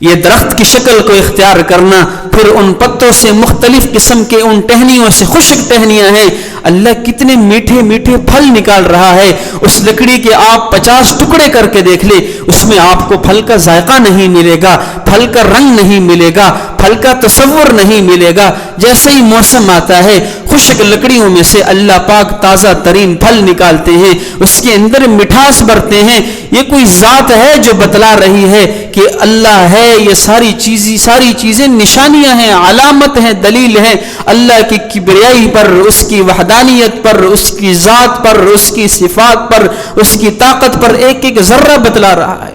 یہ درخت کی شکل کو اختیار کرنا، پھر ان پتوں سے مختلف قسم کے ان ٹہنیوں سے خشک ٹہنیاں ہیں، اللہ کتنے میٹھے میٹھے پھل نکال رہا ہے۔ اس لکڑی کے آپ 50 ٹکڑے کر کے دیکھ لیں، اس میں آپ کو پھل کا ذائقہ نہیں ملے گا، پھل کا رنگ نہیں ملے گا، پھل کا تصور نہیں ملے گا۔ جیسے ہی موسم آتا ہے خشک لکڑیوں میں سے اللہ پاک تازہ ترین پھل نکالتے ہیں، اس کے اندر مٹھاس بھرتے ہیں۔ یہ کوئی ذات ہے جو بتلا رہی ہے کہ اللہ ہے۔ یہ ساری چیزیں نشانیاں ہیں، علامت ہیں، دلیل ہیں اللہ کی کبریائی پر، اس کی وحدانیت پر، اس کی ذات پر، اس کی صفات پر، اس کی طاقت پر ایک ایک ذرہ بتلا رہا ہے۔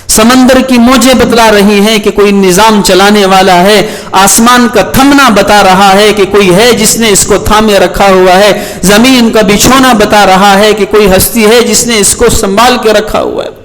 سمندر کی موجیں بتلا رہی ہیں کہ کوئی نظام چلانے والا ہے، آسمان کا تھمنا بتا رہا ہے کہ کوئی ہے جس نے اس کو تھامے رکھا ہوا ہے، زمین کا بچھونا بتا رہا ہے کہ کوئی ہستی ہے جس نے اس کو سنبھال کے رکھا ہوا ہے۔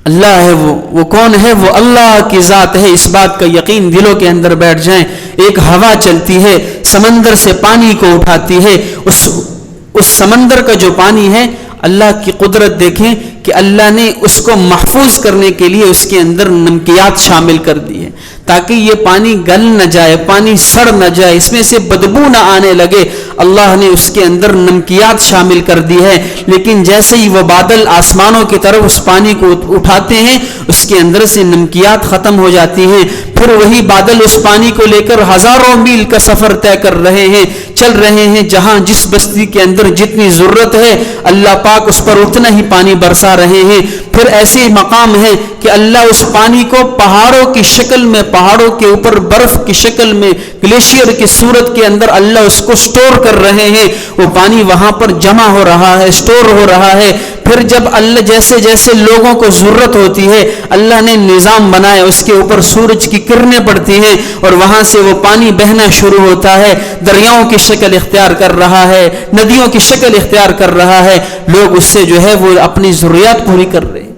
اللہ ہے وہ کون ہے؟ وہ اللہ کی ذات ہے۔ اس بات کا یقین دلوں کے اندر بیٹھ جائیں۔ ایک ہوا چلتی ہے، سمندر سے پانی کو اٹھاتی ہے، اس سمندر کا جو پانی ہے اللہ کی قدرت دیکھیں کہ اللہ نے اس کو محفوظ کرنے کے لیے اس کے اندر نمکیات شامل کر دی ہے تاکہ یہ پانی گل نہ جائے، پانی سڑ نہ جائے، اس میں سے بدبو نہ آنے لگے۔ اللہ نے اس کے اندر نمکیات شامل کر دی ہے، لیکن جیسے ہی وہ بادل آسمانوں کی طرف اس پانی کو اٹھاتے ہیں اس کے اندر سے نمکیات ختم ہو جاتی ہیں، پھر وہی بادل اس پانی کو لے کر ہزاروں میل کا سفر طے کر رہے ہیں، چل رہے ہیں، جہاں جس بستی کے اندر جتنی ضرورت ہے اللہ پاک اس پر اتنا ہی پانی برسا رہے ہیں۔ پھر ایسے مقام ہے کہ اللہ اس پانی کو پہاڑوں کی شکل میں، پہاڑوں کے اوپر برف کی شکل میں، گلیشیئر کی صورت کے اندر اللہ اس کو سٹور کر رہے ہیں، وہ پانی وہاں پر جمع ہو رہا ہے، سٹور ہو رہا ہے، پھر جب اللہ جیسے جیسے لوگوں کو ضرورت ہوتی ہے اللہ نے نظام بنایا، اس کے اوپر سورج کی کرنیں پڑتی ہیں اور وہاں سے وہ پانی بہنا شروع ہوتا ہے، دریاؤں کی شکل اختیار کر رہا ہے، ندیوں کی شکل اختیار کر رہا ہے، لوگ اس سے جو ہے وہ اپنی ضروریات پوری کر رہے ہیں،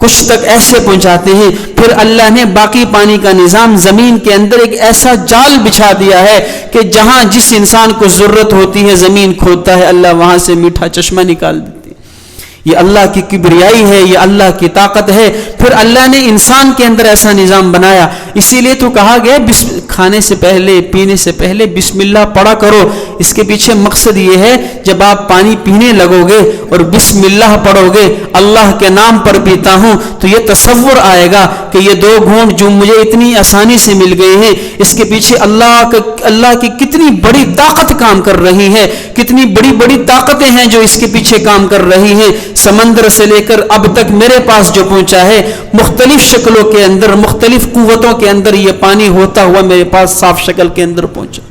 کچھ تک ایسے پہنچاتے ہیں۔ پھر اللہ نے باقی پانی کا نظام زمین کے اندر ایک ایسا جال بچھا دیا ہے کہ جہاں جس انسان کو ضرورت ہوتی ہے زمین کھودتا ہے، اللہ وہاں سے میٹھا چشمہ نکال دیتی ہے۔ یہ اللہ کی کبریائی ہے، یہ اللہ کی طاقت ہے۔ پھر اللہ نے انسان کے اندر ایسا نظام بنایا، اسی لیے تو کہا گیا کھانے سے پہلے پینے سے پہلے بسم اللہ پڑھا کرو۔ اس کے پیچھے مقصد یہ ہے جب آپ پانی پینے لگو گے اور بسم اللہ پڑھو گے، اللہ کے نام پر پیتا ہوں، تو یہ تصور آئے گا کہ یہ 2 گھونٹ جو مجھے اتنی آسانی سے مل گئے ہیں، اس کے پیچھے اللہ کی کتنی بڑی طاقت کام کر رہی ہے، کتنی بڑی بڑی طاقتیں ہیں جو اس کے پیچھے کام کر رہی ہیں۔ سمندر سے لے کر اب تک میرے پاس جو پہنچا ہے، مختلف شکلوں کے اندر، مختلف قوتوں کے اندر یہ پانی ہوتا ہوا میرے پاس صاف شکل کے اندر پہنچا۔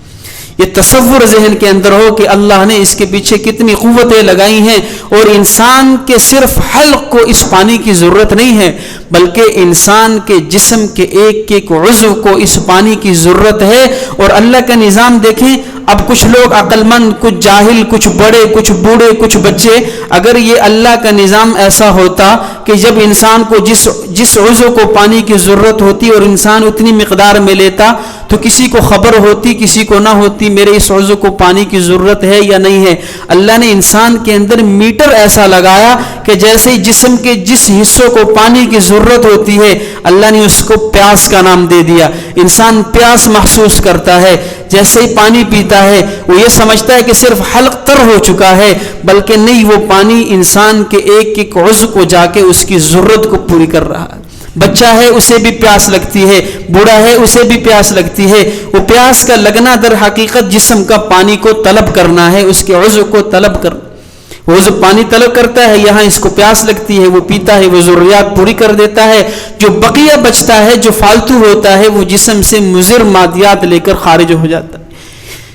یہ تصور ذہن کے اندر ہو کہ اللہ نے اس کے پیچھے کتنی قوتیں لگائی ہیں، اور انسان کے صرف حلق کو اس پانی کی ضرورت نہیں ہے، بلکہ انسان کے جسم کے ایک ایک عضو کو اس پانی کی ضرورت ہے۔ اور اللہ کا نظام دیکھیں، اب کچھ لوگ عقل مند، کچھ جاہل، کچھ بڑے، کچھ بوڑھے، کچھ بچے، اگر یہ اللہ کا نظام ایسا ہوتا کہ جب انسان کو جس عضو کو پانی کی ضرورت ہوتی اور انسان اتنی مقدار میں لیتا تو کسی کو خبر ہوتی، کسی کو نہ ہوتی میرے اس عضو کو پانی کی ضرورت ہے یا نہیں ہے۔ اللہ نے انسان کے اندر میٹر ایسا لگایا کہ جیسے جسم کے جس حصوں کو پانی کی ضرورت ہوتی ہے اللہ نے اس کو پیاس کا نام دے دیا۔ انسان پیاس محسوس کرتا ہے، جیسے ہی پانی پیتا ہے وہ یہ سمجھتا ہے کہ صرف حلق تر ہو چکا ہے، بلکہ نہیں، وہ پانی انسان کے ایک ایک عضو کو جا کے اس کی ضرورت کو پوری کر رہا ہے۔ بچہ ہے اسے بھی پیاس لگتی ہے، بوڑھا ہے اسے بھی پیاس لگتی ہے۔ وہ پیاس کا لگنا در حقیقت جسم کا پانی کو طلب کرنا ہے، اس کے عضو کو طلب کرنا۔ وہ عضو پانی طلب کرتا ہے، یہاں اس کو پیاس لگتی ہے، وہ پیتا ہے، وہ ضروریات پوری کر دیتا ہے۔ جو بقیہ بچتا ہے، جو فالتو ہوتا ہے، وہ جسم سے مضر مادیات لے کر خارج ہو جاتا ہے۔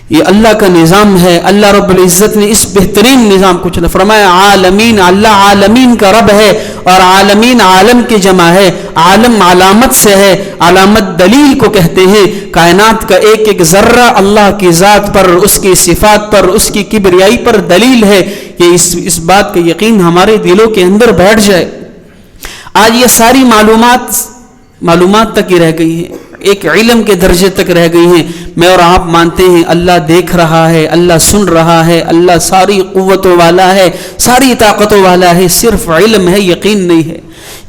یہ اللہ کا نظام ہے۔ اللہ رب العزت نے اس بہترین نظام کو چلا فرمایا عالمین، اللہ عالمین کا رب ہے، اور عالمین عالم کی جمع ہے، عالم علامت سے ہے، علامت دلیل کو کہتے ہیں۔ کائنات کا ایک ایک ذرہ اللہ کی ذات پر، اس کی صفات پر، اس کی کبریائی پر دلیل ہے۔ یہ اس بات کا یقین ہمارے دلوں کے اندر بیٹھ جائے۔ آج یہ ساری معلومات تک ہی رہ گئی ہیں، ایک علم کے درجے تک رہ گئی ہیں۔ میں اور آپ مانتے ہیں اللہ دیکھ رہا ہے، اللہ سن رہا ہے، اللہ ساری قوتوں والا ہے، ساری طاقتوں والا ہے، صرف علم ہے، یقین نہیں ہے۔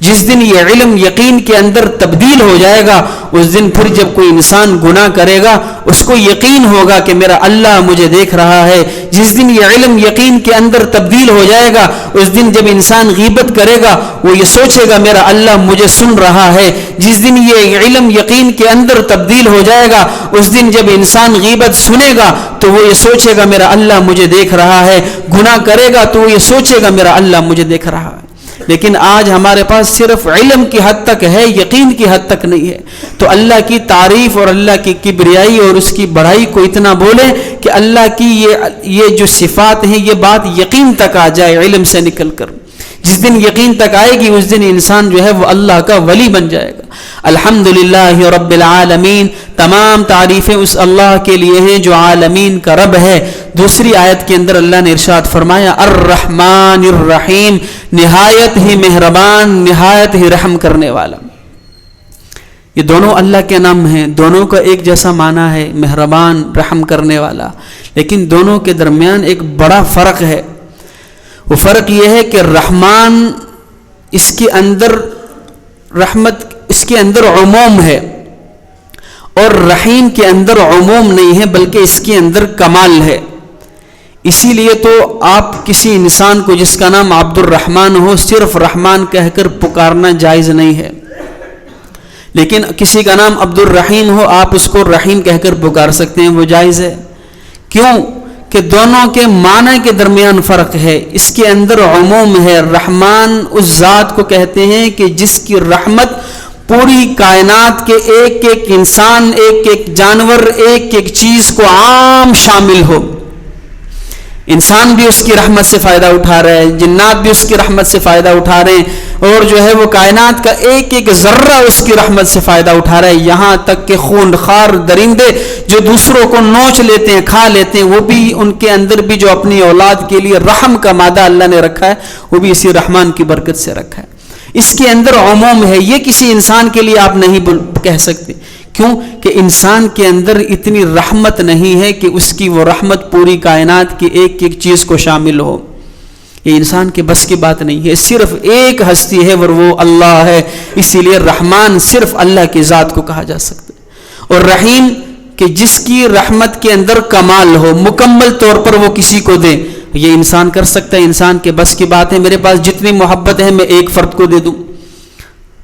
جس دن یہ علم یقین کے اندر تبدیل ہو جائے گا، اس دن پھر جب کوئی انسان گناہ کرے گا اس کو یقین ہوگا کہ میرا اللہ مجھے دیکھ رہا ہے۔ جس دن یہ علم یقین کے اندر تبدیل ہو جائے گا، اس دن جب انسان غیبت کرے گا وہ یہ سوچے گا میرا اللہ مجھے سن رہا ہے۔ جس دن یہ علم یقین کے اندر تبدیل ہو جائے گا، اس دن جب انسان غیبت سنے گا تو وہ یہ سوچے گا میرا اللہ مجھے دیکھ رہا ہے۔ گناہ کرے گا تو وہ یہ سوچے گا میرا اللہ مجھے دیکھ رہا ہے۔ لیکن آج ہمارے پاس صرف علم کی حد تک ہے، یقین کی حد تک نہیں ہے۔ تو اللہ کی تعریف اور اللہ کی کبریائی اور اس کی بڑائی کو اتنا بولے کہ اللہ کی یہ جو صفات ہیں یہ بات یقین تک آ جائے علم سے نکل کر۔ جس دن یقین تک آئے گی اس دن انسان جو ہے وہ اللہ کا ولی بن جائے گا۔ الحمدللہ رب العالمین، تمام تعریفیں اس اللہ کے لیے ہیں جو عالمین کا رب ہے۔ دوسری آیت کے اندر اللہ نے ارشاد فرمایا الرحمن الرحیم، نہایت ہی مہربان، نہایت ہی رحم کرنے والا۔ یہ دونوں اللہ کے نام ہیں، دونوں کا ایک جیسا معنی ہے، مہربان، رحم کرنے والا، لیکن دونوں کے درمیان ایک بڑا فرق ہے۔ وہ فرق یہ ہے کہ رحمان اس کے اندر رحمت، اس کے اندر عموم ہے، اور رحیم کے اندر عموم نہیں ہے بلکہ اس کے اندر کمال ہے۔ اسی لیے تو آپ کسی انسان کو جس کا نام عبد الرحمن ہو صرف رحمان کہہ کر پکارنا جائز نہیں ہے، لیکن کسی کا نام عبد الرحیم ہو آپ اس کو رحیم کہہ کر پکار سکتے ہیں، وہ جائز ہے۔ کیوں کہ دونوں کے معنی کے درمیان فرق ہے۔ اس کے اندر عموم ہے، رحمان اس ذات کو کہتے ہیں کہ جس کی رحمت پوری کائنات کے ایک ایک انسان، ایک ایک جانور، ایک ایک چیز کو عام شامل ہو۔ انسان بھی اس کی رحمت سے فائدہ اٹھا رہے ہیں، جنات بھی اس کی رحمت سے فائدہ اٹھا رہے ہیں، اور جو ہے وہ کائنات کا ایک ایک ذرہ اس کی رحمت سے فائدہ اٹھا رہا ہے، یہاں تک کہ خونخوار درندے جو دوسروں کو نوچ لیتے ہیں، کھا لیتے ہیں، وہ بھی ان کے اندر بھی جو اپنی اولاد کے لیے رحم کا مادہ اللہ نے رکھا ہے وہ بھی اسی رحمان کی برکت سے رکھا ہے۔ اس کے اندر عموم ہے، یہ کسی انسان کے لیے آپ نہیں کہہ سکتے، کیوں کہ انسان کے اندر اتنی رحمت نہیں ہے کہ اس کی وہ رحمت پوری کائنات کی ایک ایک چیز کو شامل ہو، یہ انسان کے بس کی بات نہیں ہے۔ صرف ایک ہستی ہے اور وہ اللہ ہے، اسی لیے رحمان صرف اللہ کی ذات کو کہا جا سکتا ہے، اور رحیم کہ جس کی رحمت کے اندر کمال ہو، مکمل طور پر وہ کسی کو دے، یہ انسان کر سکتا ہے، انسان کے بس کی بات ہے۔ میرے پاس جتنی محبت ہے میں ایک فرد کو دے دوں،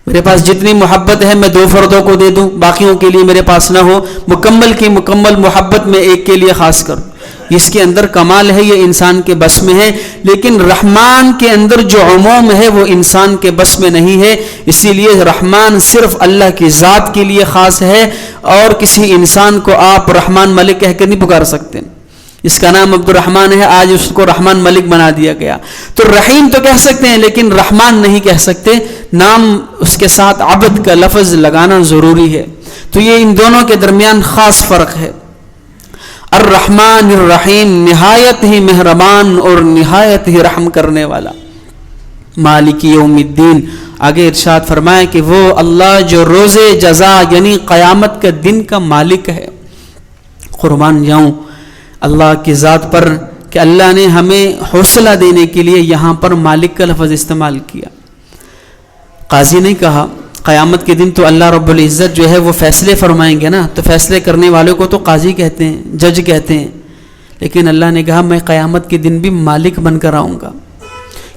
میرے پاس جتنی محبت ہے میں 2 فردوں کو دے دوں، باقیوں کے لیے میرے پاس نہ ہو، مکمل کی مکمل محبت میں ایک کے لیے خاص کروں، اس کے اندر کمال ہے، یہ انسان کے بس میں ہے۔ لیکن رحمان کے اندر جو عموم ہے وہ انسان کے بس میں نہیں ہے، اسی لیے رحمان صرف اللہ کی ذات کے لیے خاص ہے، اور کسی انسان کو آپ رحمان ملک کہہ کر نہیں پکار سکتے۔ اس کا نام عبد الرحمن ہے، آج اس کو رحمان ملک بنا دیا گیا، تو رحیم تو کہہ سکتے ہیں لیکن رحمان نہیں کہہ سکتے، نام اس کے ساتھ عبد کا لفظ لگانا ضروری ہے۔ تو یہ ان دونوں کے درمیان خاص فرق ہے۔ الرحمن الرحیم، نہایت ہی مہربان اور نہایت ہی رحم کرنے والا۔ مالک یوم الدین، آگے ارشاد فرمائے کہ وہ اللہ جو روز جزا یعنی قیامت کے دن کا مالک ہے۔ قربان جاؤں اللہ کی ذات پر کہ اللہ نے ہمیں حوصلہ دینے کے لیے یہاں پر مالک کا لفظ استعمال کیا، قاضی نہیں کہا۔ قیامت کے دن تو اللہ رب العزت جو ہے وہ فیصلے فرمائیں گے نا، تو فیصلے کرنے والوں کو تو قاضی کہتے ہیں، جج کہتے ہیں، لیکن اللہ نے کہا میں قیامت کے دن بھی مالک بن کر آؤں گا،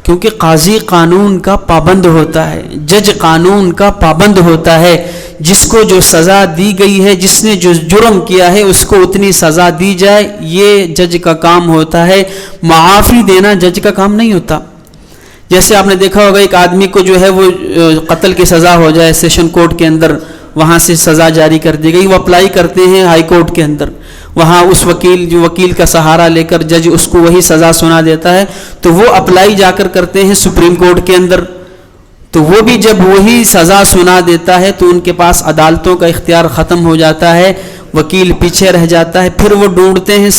کیونکہ قاضی قانون کا پابند ہوتا ہے، جج قانون کا پابند ہوتا ہے، جس کو جو سزا دی گئی ہے، جس نے جو جرم کیا ہے اس کو اتنی سزا دی جائے، یہ جج کا کام ہوتا ہے، معافی دینا جج کا کام نہیں ہوتا۔ جیسے آپ نے دیکھا ہوگا ایک آدمی کو جو ہے وہ قتل کی سزا ہو جائے سیشن کورٹ کے اندر، وہاں سے سزا جاری کر دی گئی، وہ اپلائی کرتے ہیں ہائی کورٹ کے اندر، وہاں اس وکیل کا سہارا لے کر جج اس کو وہی سزا سنا دیتا ہے، تو وہ اپلائی جا کر کرتے ہیں سپریم کورٹ کے اندر، تو وہ بھی جب وہی سزا سنا دیتا ہے تو ان کے پاس عدالتوں کا اختیار ختم ہو جاتا ہے، وکیل پیچھے رہ جاتا ہے، پھر وہ ڈھونڈتے ہیں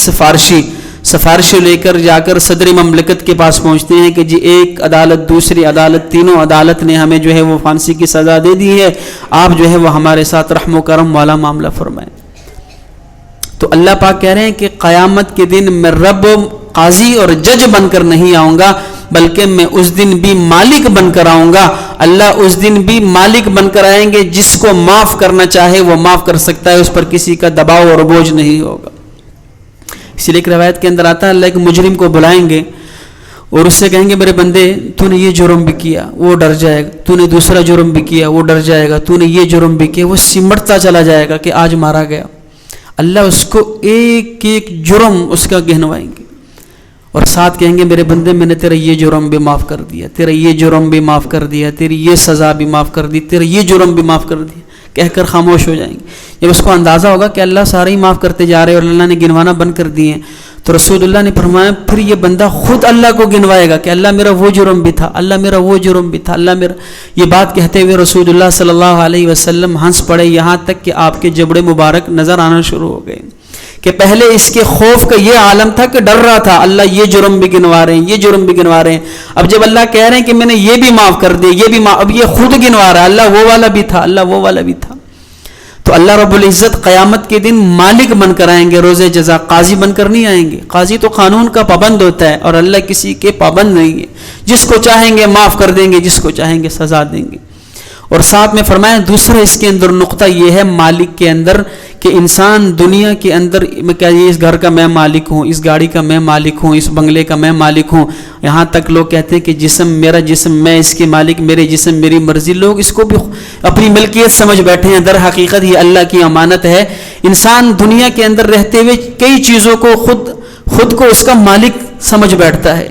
سفارش لے کر جا کر صدر مملکت کے پاس پہنچتے ہیں کہ جی ایک عدالت، دوسری عدالت، تینوں عدالت نے ہمیں جو ہے وہ پھانسی کی سزا دے دی ہے، آپ جو ہے وہ ہمارے ساتھ رحم و کرم والا معاملہ فرمائیں۔ تو اللہ پاک کہہ رہے ہیں کہ قیامت کے دن میں رب قاضی اور جج بن کر نہیں آؤں گا، بلکہ میں اس دن بھی مالک بن کر آؤں گا۔ اللہ اس دن بھی مالک بن کر آئیں گے، جس کو معاف کرنا چاہے وہ معاف کر سکتا ہے، اس پر کسی کا دباؤ اور بوجھ نہیں ہوگا۔ اسی لیے ایک روایت کے اندر آتا ہے اللہ ایک مجرم کو بلائیں گے اور اس سے کہیں گے میرے بندے تو نے یہ جرم بھی کیا، وہ ڈر جائے گا، تو نے دوسرا جرم بھی کیا، وہ ڈر جائے گا، تو نے یہ جرم بھی کیا، وہ سمٹتا چلا جائے گا کہ آج مارا گیا۔ اللہ اس کو ایک ایک جرم اس کا گنوائیں گے اور ساتھ کہیں گے میرے بندے میں نے تیرا یہ جرم بھی معاف کر دیا، تیرا یہ جرم بھی معاف کر دیا، تیری یہ سزا بھی معاف کر دی، تیرا یہ جرم بھی معاف کر دیا، کہہ کر خاموش ہو جائیں گے۔ جب اس کو اندازہ ہوگا کہ اللہ سارے ہی معاف کرتے جا رہے ہیں اور اللہ نے گنوانا بند کر دیے ہیں، تو رسول اللہ نے فرمایا پھر یہ بندہ خود اللہ کو گنوائے گا کہ اللہ میرا وہ جرم بھی تھا، اللہ میرا وہ جرم بھی تھا، اللہ میرا۔ یہ بات کہتے ہوئے رسول اللہ صلی اللہ علیہ وسلم ہنس پڑے، یہاں تک کہ آپ کے جبڑے مبارک نظر آنا شروع ہو گئے کہ پہلے اس کے خوف کا یہ عالم تھا کہ ڈر رہا تھا اللہ یہ جرم بھی گنوا رہے ہیں، یہ جرم بھی گنوا رہے ہیں، اب جب اللہ کہہ رہے ہیں کہ میں نے یہ بھی معاف کر دیا، یہ بھی معاف، اب یہ خود گنوا رہا ہے اللہ وہ والا بھی تھا، اللہ وہ والا بھی تھا۔ تو اللہ رب العزت قیامت کے دن مالک بن کر آئیں گے، روز جزا، قاضی بن کر نہیں آئیں گے۔ قاضی تو قانون کا پابند ہوتا ہے اور اللہ کسی کے پابند نہیں ہے، جس کو چاہیں گے معاف کر دیں گے، جس کو چاہیں گے سزا دیں گے۔ اور ساتھ میں فرمایا دوسرا اس کے اندر نقطہ یہ ہے مالک کے اندر کہ انسان دنیا کے اندر کیا یہ اس گھر کا میں مالک ہوں، اس گاڑی کا میں مالک ہوں، اس بنگلے کا میں مالک ہوں، یہاں تک لوگ کہتے ہیں کہ جسم میرا جسم، میں اس کے مالک، میرے جسم میری مرضی، لوگ اس کو بھی اپنی ملکیت سمجھ بیٹھے ہیں، در حقیقت یہ اللہ کی امانت ہے۔ انسان دنیا کے اندر رہتے ہوئے کئی چیزوں کو خود کو اس کا مالک سمجھ بیٹھتا ہے،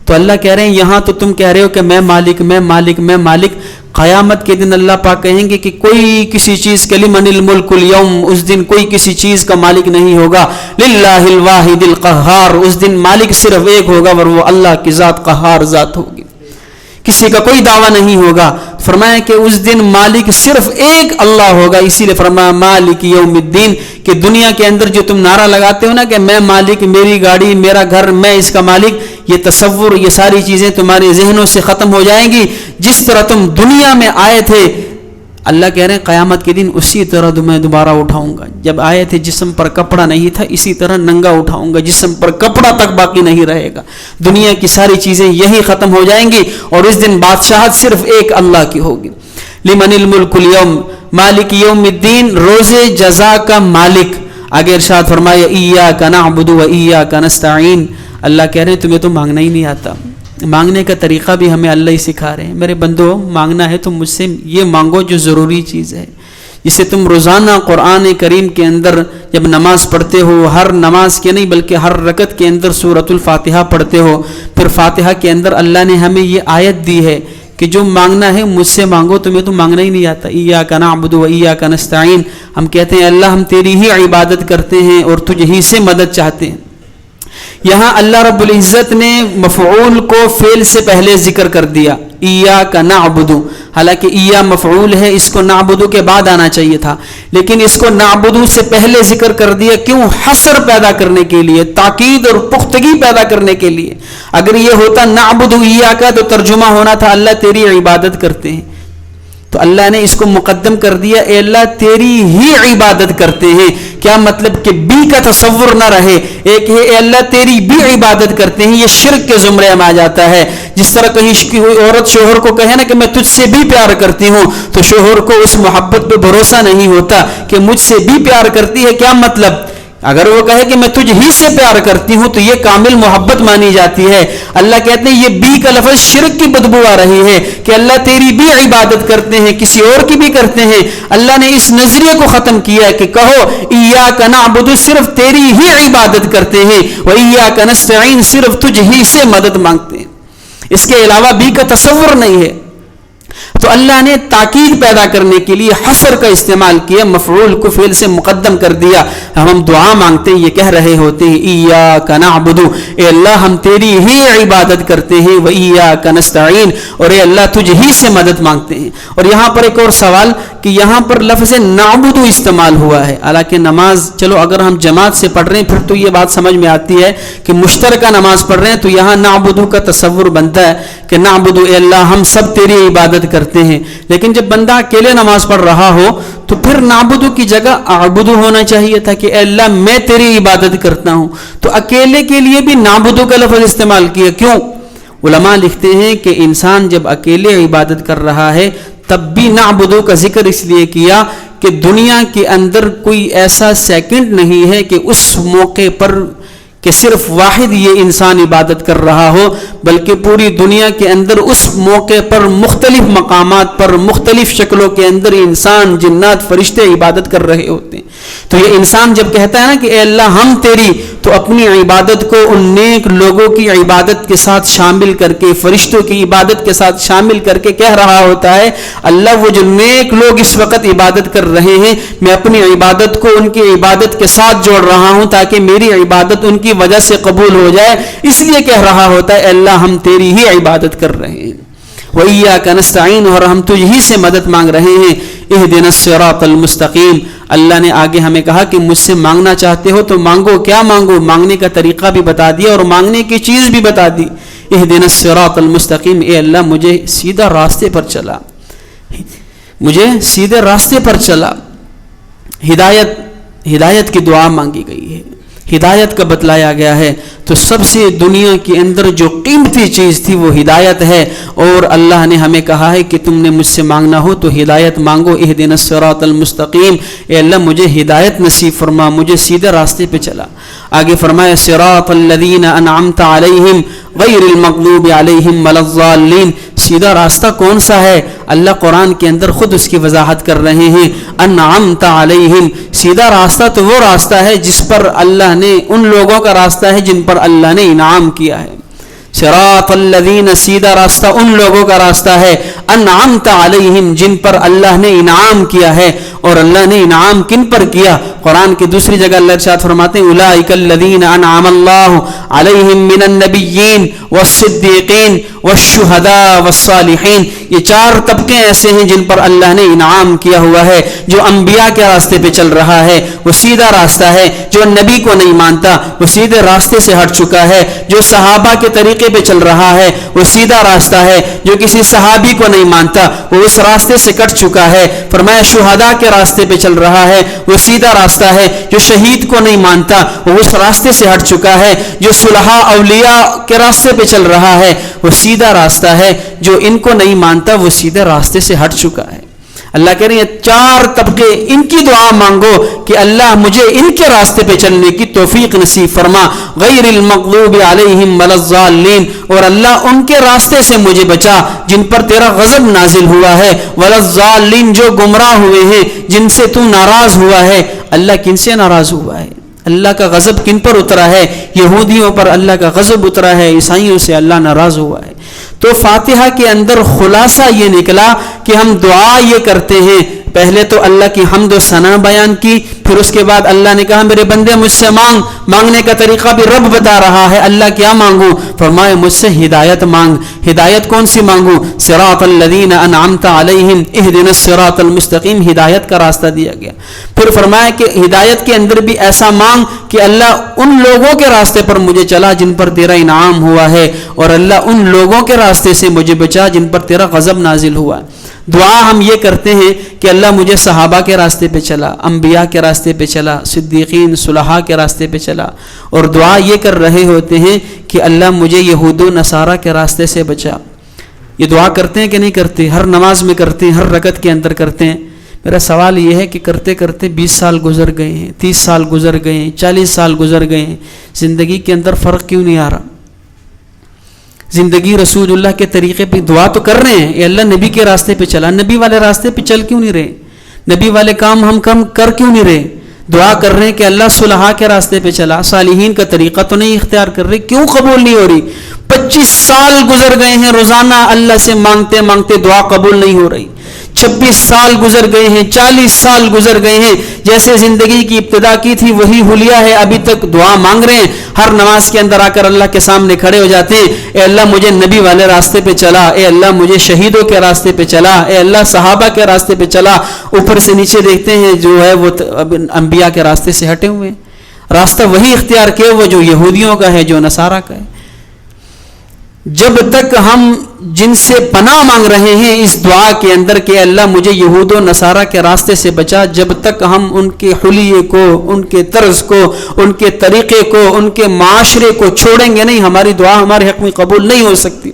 تو اللہ کہہ رہے ہیں یہاں تو تم کہہ رہے ہو کہ میں مالک، میں مالک، میں مالک، قیامت کے دن اللہ پاک کہیں گے کہ کوئی کسی چیز کے لمن الملک اليوم، اس دن کوئی کسی چیز کا مالک نہیں ہوگا، للہ الواحد القہار، اس دن مالک صرف ایک ہوگا اور وہ اللہ کی ذات قہار ذات ہوگی، کسی کا کوئی دعویٰ نہیں ہوگا۔ فرمایا کہ اس دن مالک صرف ایک اللہ ہوگا، اسی لیے فرمایا مالک یوم الدین، کہ دنیا کے اندر جو تم نعرہ لگاتے ہو نا کہ میں مالک، میری گاڑی، میرا گھر، میں اس کا مالک، یہ تصور، یہ ساری چیزیں تمہارے ذہنوں سے ختم ہو جائیں گی۔ جس طرح تم دنیا میں آئے تھے، اللہ کہہ رہے ہیں قیامت کے دن اسی طرح میں دوبارہ اٹھاؤں گا۔ جب آئے تھے جسم پر کپڑا نہیں تھا، اسی طرح ننگا اٹھاؤں گا، جسم پر کپڑا تک باقی نہیں رہے گا، دنیا کی ساری چیزیں یہی ختم ہو جائیں گی، اور اس دن بادشاہت صرف ایک اللہ کی ہوگی۔ لمن الملک اليوم مالک یوم الدین، روز جزا کا مالک۔ آگے ارشاد فرمایا ایاک نعبد و ایاک نستعین، اللہ کہہ رہے ہیں تمہیں تو مانگنا ہی نہیں آتا، مانگنے کا طریقہ بھی ہمیں اللہ ہی سکھا رہے ہیں۔ میرے بندو، مانگنا ہے تو مجھ سے یہ مانگو جو ضروری چیز ہے، جسے تم روزانہ قرآن کریم کے اندر جب نماز پڑھتے ہو، ہر نماز کے نہیں بلکہ ہر رکعت کے اندر سورۃ الفاتحہ پڑھتے ہو، پھر فاتحہ کے اندر اللہ نے ہمیں یہ آیت دی ہے کہ جو مانگنا ہے مجھ سے مانگو، تمہیں تو مانگنا ہی نہیں آتا۔ ایاک نعبد و ایاک نستعین، ہم کہتے ہیں اللہ ہم تیری ہی عبادت کرتے ہیں اور تجھ ہی سے مدد چاہتے ہیں۔ یہاں اللہ رب العزت نے مفعول کو فعل سے پہلے ذکر کر دیا، ایاک نعبد، حالانکہ ایا مفعول ہے، اس کو نعبد کے بعد آنا چاہیے تھا، لیکن اس کو نعبد سے پہلے ذکر کر دیا۔ کیوں؟ حصر پیدا کرنے کے لیے، تاکید اور پختگی پیدا کرنے کے لیے۔ اگر یہ ہوتا نعبد ایاک تو ترجمہ ہونا تھا اللہ تیری عبادت کرتے ہیں، تو اللہ نے اس کو مقدم کر دیا، اے اللہ تیری ہی عبادت کرتے ہیں۔ کیا مطلب کہ بی کا تصور نہ رہے، ایک ہے اے اللہ تیری بھی عبادت کرتے ہیں، یہ شرک کے زمرے میں آ جاتا ہے۔ جس طرح کہیں عورت شوہر کو کہے نا کہ میں تجھ سے بھی پیار کرتی ہوں، تو شوہر کو اس محبت پہ بھروسہ نہیں ہوتا کہ مجھ سے بھی پیار کرتی ہے، کیا مطلب؟ اگر وہ کہے کہ میں تجھ ہی سے پیار کرتی ہوں تو یہ کامل محبت مانی جاتی ہے۔ اللہ کہتے ہیں یہ بی کا لفظ شرک کی بدبو آ رہی ہے کہ اللہ تیری بھی عبادت کرتے ہیں، کسی اور کی بھی کرتے ہیں۔ اللہ نے اس نظریے کو ختم کیا ہے کہ کہو ایاک نعبد، صرف تیری ہی عبادت کرتے ہیں، و ایاک نستعین، صرف تجھ ہی سے مدد مانگتے ہیں، اس کے علاوہ بی کا تصور نہیں ہے۔ تو اللہ نے تاکید پیدا کرنے کے لیے حصر کا استعمال کیا، مفعول کو فعل سے مقدم کر دیا۔ ہم دعا مانگتے ہیں، یہ کہہ رہے ہوتے ہیں ایاک نعبد، اے اللہ ہم تیری ہی عبادت کرتے ہیں، و ایاک نستعین، اور اے اللہ تجھ ہی سے مدد مانگتے ہیں۔ اور یہاں پر ایک اور سوال کہ یہاں پر لفظ نعبد استعمال ہوا ہے، حالانکہ نماز چلو اگر ہم جماعت سے پڑھ رہے ہیں پھر تو یہ بات سمجھ میں آتی ہے کہ مشترکہ نماز پڑھ رہے ہیں، تو یہاں نعبد کا تصور بنتا ہے کہ نعبد، اے اللہ ہم سب تیری عبادت کرتے ہیں۔ لیکن جب بندہ اکیلے نماز پڑھ رہا ہو تو پھر نعبد کی جگہ اعبد ہونا چاہیے تھا کہ اے اللہ میں تیری عبادت کرتا ہوں، تو اکیلے کے لیے بھی نعبد کا لفظ استعمال کیا۔ کیوں؟ علماء لکھتے ہیں کہ انسان جب اکیلے عبادت کر رہا ہے تب بھی نعبد کا ذکر اس لیے کیا کہ دنیا کے اندر کوئی ایسا سیکنڈ نہیں ہے کہ اس موقع پر کہ صرف واحد یہ انسان عبادت کر رہا ہو، بلکہ پوری دنیا کے اندر اس موقع پر مختلف مقامات پر مختلف شکلوں کے اندر انسان، جنات، فرشتے عبادت کر رہے ہوتے ہیں۔ تو یہ انسان جب کہتا ہے نا کہ اے اللہ ہم تیری، تو اپنی عبادت کو ان نیک لوگوں کی عبادت کے ساتھ شامل کر کے، فرشتوں کی عبادت کے ساتھ شامل کر کے کہہ رہا ہوتا ہے اللہ وہ جو نیک لوگ اس وقت عبادت کر رہے ہیں، میں اپنی عبادت کو ان کی عبادت کے ساتھ جوڑ رہا ہوں تاکہ میری عبادت ان کی وجہ سے قبول ہو جائے، اس لیے کہہ رہا ہوتا ہے اے اللہ ہم تیری ہی عبادت کر رہے ہیں، وَإِيَّاكَ نَسْتَعِينُ، اور ہم تجھ ہی سے مدد مانگ رہے ہیں۔ اهْدِنَا الصِّرَاطَ الْمُسْتَقِيمَ، اللہ نے آگے ہمیں کہا کہ مجھ سے مانگنا چاہتے ہو تو مانگو، کیا مانگو؟ مانگنے کا طریقہ بھی بتا دیا اور مانگنے کی چیز بھی بتا دی۔ اهْدِنَا الصِّرَاطَ الْمُسْتَقِيمَ، اے اللہ مجھے سیدھا راستے پر چلا، مجھے سیدھے راستے پر چلا۔ ہدایت کی دعا مانگی گئی ہے، ہدایت کا بتلایا گیا ہے، تو سب سے دنیا کے اندر جو قیمتی چیز تھی وہ ہدایت ہے، اور اللہ نے ہمیں کہا ہے کہ تم نے مجھ سے مانگنا ہو تو ہدایت مانگو۔ اہدنا الصراط المستقیم، اے اللہ مجھے ہدایت نصیب فرما، مجھے سیدھے راستے پہ چلا۔ آگے فرمایا صراط الذین انعمت علیہم غیر المغضوب علیہم ولا الضالین، سیدھا راستہ کون سا ہے؟ اللہ قرآن کے اندر خود اس کی وضاحت کر رہے ہیں۔ انعمت علیہم، سیدھا راستہ تو وہ راستہ ہے جس پر اللہ نے، ان لوگوں کا راستہ ہے جن پر اللہ نے انعام کیا ہے۔ صراط الذین سیدھا راستہ ان لوگوں کا راستہ ہے انعمت علیہم جن پر اللہ نے انعام کیا ہے. اور اللہ نے انعام کن پر کیا؟ قرآن کی دوسری جگہ اللہ ارشاد فرماتے ہیں اولئک الذین انعم اللہ علیہم من النبیین والصدیقین والشہداء والصالحین. یہ چار طبقے ایسے ہیں جن پر اللہ نے انعام کیا ہوا ہے. جو انبیاء کے راستے پہ چل رہا ہے وہ سیدھا راستہ ہے. جو نبی کو نہیں مانتا وہ سیدھے راستے سے ہٹ چکا ہے. جو صحابہ کے طریقے پہ چل رہا ہے وہ سیدھا راستہ ہے. جو کسی صحابی کو نہیں مانتا وہ اس راستے سے کٹ چکا ہے. فرمایا شہداء کے راستے پہ چل رہا ہے وہ سیدھا راستہ ہے. جو شہید کو نہیں مانتا وہ اس راستے سے ہٹ چکا ہے. جو صلحاء اولیاء کے راستے پہ چل رہا ہے وہ سیدھا راستہ ہے. جو ان کو نہیں مانتا وہ سیدھے راستے سے ہٹ چکا ہے. اللہ کہہ رہے ہیں چار طبقے ان کی دعا مانگو کہ اللہ مجھے ان کے راستے پہ چلنے کی توفیق نصیب فرما. غیر المغضوب علیہم ولا الضالین. اور اللہ ان کے راستے سے مجھے بچا جن پر تیرا غضب نازل ہوا ہے. ولا الضالین جو گمراہ ہوئے ہیں جن سے تو ناراض ہوا ہے. اللہ کن سے ناراض ہوا ہے؟ اللہ کا غضب کن پر اترا ہے؟ یہودیوں پر اللہ کا غضب اترا ہے. عیسائیوں سے اللہ ناراض ہوا ہے. تو فاتحہ کے اندر خلاصہ یہ نکلا کہ ہم دعا یہ کرتے ہیں. پہلے تو اللہ کی حمد و ثنا بیان کی, پھر اس کے بعد اللہ نے کہا میرے بندے مجھ سے مانگ. مانگنے کا طریقہ بھی رب بتا رہا ہے. اللہ کیا مانگوں؟ فرمایا مجھ سے ہدایت مانگ. ہدایت کون سی مانگوں؟ صراط الذین انعمت علیہم اہدنا الصراط المستقیم. ہدایت کا راستہ دیا گیا. پھر فرمایا کہ ہدایت کے اندر بھی ایسا مانگ کہ اللہ ان لوگوں کے راستے پر مجھے چلا جن پر تیرا انعام ہوا ہے, اور اللہ ان لوگوں کے راستے سے مجھے بچا جن پر تیرا غضب نازل ہوا. دعا ہم یہ کرتے ہیں کہ اللہ مجھے صحابہ کے راستے پہ چلا, انبیاء کے راستے پہ چلا, صدیقین صلحاء کے راستے پہ چلا. اور دعا یہ کر رہے ہوتے ہیں کہ اللہ مجھے یہود و نصارہ کے راستے سے بچا. یہ دعا کرتے ہیں کہ نہیں کرتے؟ ہر نماز میں کرتے ہیں, ہر رکعت کے اندر کرتے ہیں. میرا سوال یہ ہے کہ کرتے کرتے 20 سال گزر گئے ہیں, 30 سال گزر گئے ہیں, 40 سال گزر گئے ہیں, زندگی کے اندر فرق کیوں نہیں آ رہا؟ زندگی رسول اللہ کے طریقے پہ دعا تو کر رہے ہیں, اے اللہ نبی کے راستے پہ چلا. نبی والے راستے پہ چل کیوں نہیں رہے؟ نبی والے کام ہم کم کر کیوں نہیں رہے؟ دعا کر رہے ہیں کہ اللہ صلحاء کے راستے پہ چلا, صالحین کا طریقہ تو نہیں اختیار کر رہے, کیوں قبول نہیں ہو رہی؟ 25 سال گزر گئے ہیں روزانہ اللہ سے مانگتے مانگتے دعا قبول نہیں ہو رہی. 26 سال گزر گئے ہیں, 40 سال گزر گئے ہیں, جیسے زندگی کی ابتدا کی تھی وہی حلیہ ہے, ابھی تک دعا مانگ رہے ہیں. ہر نماز کے اندر آ کر اللہ کے سامنے کھڑے ہو جاتے ہیں, اے اللہ مجھے نبی والے راستے پہ چلا, اے اللہ مجھے شہیدوں کے راستے پہ چلا, اے اللہ صحابہ کے راستے پہ چلا. اوپر سے نیچے دیکھتے ہیں جو ہے وہ انبیاء کے راستے سے ہٹے ہوئے ہیں. راستہ وہی اختیار کیے ہوئے جو یہودیوں کا ہے, جو نصارہ کا ہے. جب تک ہم جن سے پناہ مانگ رہے ہیں اس دعا کے اندر کہ اللہ مجھے یہود و نصارہ کے راستے سے بچا, جب تک ہم ان کے حلیے کو, ان کے طرز کو, ان کے طریقے کو, ان کے معاشرے کو چھوڑیں گے نہیں, ہماری دعا ہمارے حق میں قبول نہیں ہو سکتی.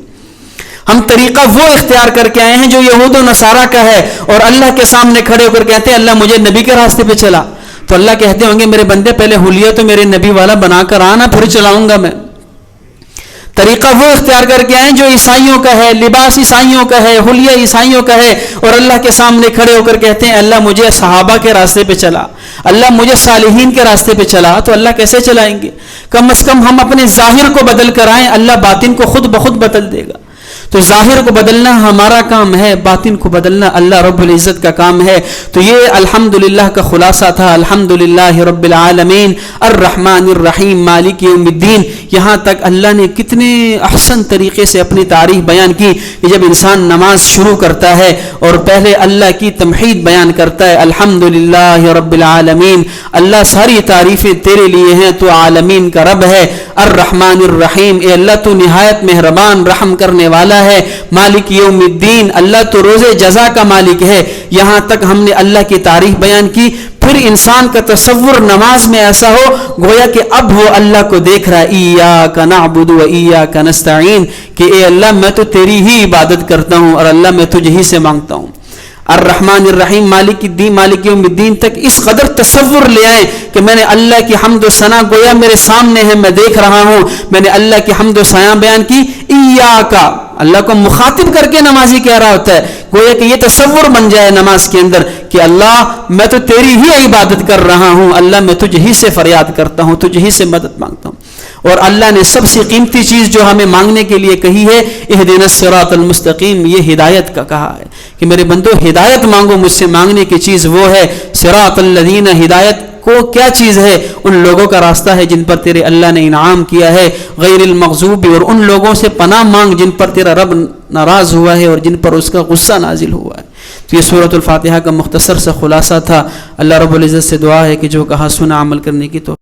ہم طریقہ وہ اختیار کر کے آئے ہیں جو یہود و نصارہ کا ہے, اور اللہ کے سامنے کھڑے ہو کر کہتے ہیں اللہ مجھے نبی کے راستے پہ چلا. تو اللہ کہتے ہوں گے میرے بندے پہلے حلیہ تو میرے نبی والا بنا کر آنا, پھر چلاؤں گا میں. طریقہ وہ اختیار کر کے آئیں جو عیسائیوں کا ہے, لباس عیسائیوں کا ہے, حلیہ عیسائیوں کا ہے, اور اللہ کے سامنے کھڑے ہو کر کہتے ہیں اللہ مجھے صحابہ کے راستے پہ چلا, اللہ مجھے صالحین کے راستے پہ چلا. تو اللہ کیسے چلائیں گے؟ کم از کم ہم اپنے ظاہر کو بدل کر آئیں, اللہ باطن کو خود بخود بدل دے گا. تو ظاہر کو بدلنا ہمارا کام ہے, باطن کو بدلنا اللہ رب العزت کا کام ہے. تو یہ الحمدللہ کا خلاصہ تھا. الحمدللہ رب العالمین الرحمن الرحیم مالک یوم الدین. یہاں تک اللہ نے کتنے احسن طریقے سے اپنی تعریف بیان کی کہ جب انسان نماز شروع کرتا ہے اور پہلے اللہ کی تمحید بیان کرتا ہے, الحمدللہ رب العالمین, اللہ ساری تعریفیں تیرے لیے ہیں, تو عالمین کا رب ہے. الرحمن الرحیم, اے اللہ تو نہایت مہربان رحم کرنے والا ہے. مالک یوم الدین, اللہ تو روز جزا کا مالک ہے. یہاں تک ہم نے اللہ کی تعریف بیان کی. پھر انسان کا تصور نماز میں ایسا ہو گویا کہ اب وہ اللہ کو دیکھ رہا ہے, ایاک نعبد و ایاک نستعین, کہ اے اللہ میں تو تیری ہی عبادت کرتا ہوں اور اللہ میں تجھ ہی سے مانگتا ہوں. الرحمن الرحیم مالک الدین مالک یوم الدین تک اس قدر تصور لے آئے کہ میں نے اللہ کی حمد و ثنا گویا میرے سامنے ہے, میں دیکھ رہا ہوں, میں نے اللہ کی حمد و ثنا بیان کی. ایاکا, اللہ کو مخاطب کر کے نمازی کہہ رہا ہوتا ہے, گویا کہ یہ تصور بن جائے نماز کے اندر کہ اللہ میں تو تیری ہی عبادت کر رہا ہوں, اللہ میں تجھ ہی سے فریاد کرتا ہوں, تجھ ہی سے مدد مانگتا ہوں. اور اللہ نے سب سے قیمتی چیز جو ہمیں مانگنے کے لیے کہی ہے اہدنا الصراط المستقیم، یہ ہدایت کا کہا ہے کہ میرے بندو ہدایت مانگو مجھ سے، مانگنے کی چیز وہ ہے صراط الذین، ہدایت کو کیا چیز ہے؟ ان لوگوں کا راستہ ہے جن پر تیرے اللہ نے انعام کیا ہے، غیر المغضوب، اور ان لوگوں سے پناہ مانگ جن پر تیرا رب ناراض ہوا ہے اور جن پر اس کا غصہ نازل ہوا ہے۔ تو یہ سورۃ الفاتحہ کا مختصر سا خلاصہ تھا۔ اللہ رب العزت سے دعا ہے کہ جو کہا سنا عمل کرنے کی تو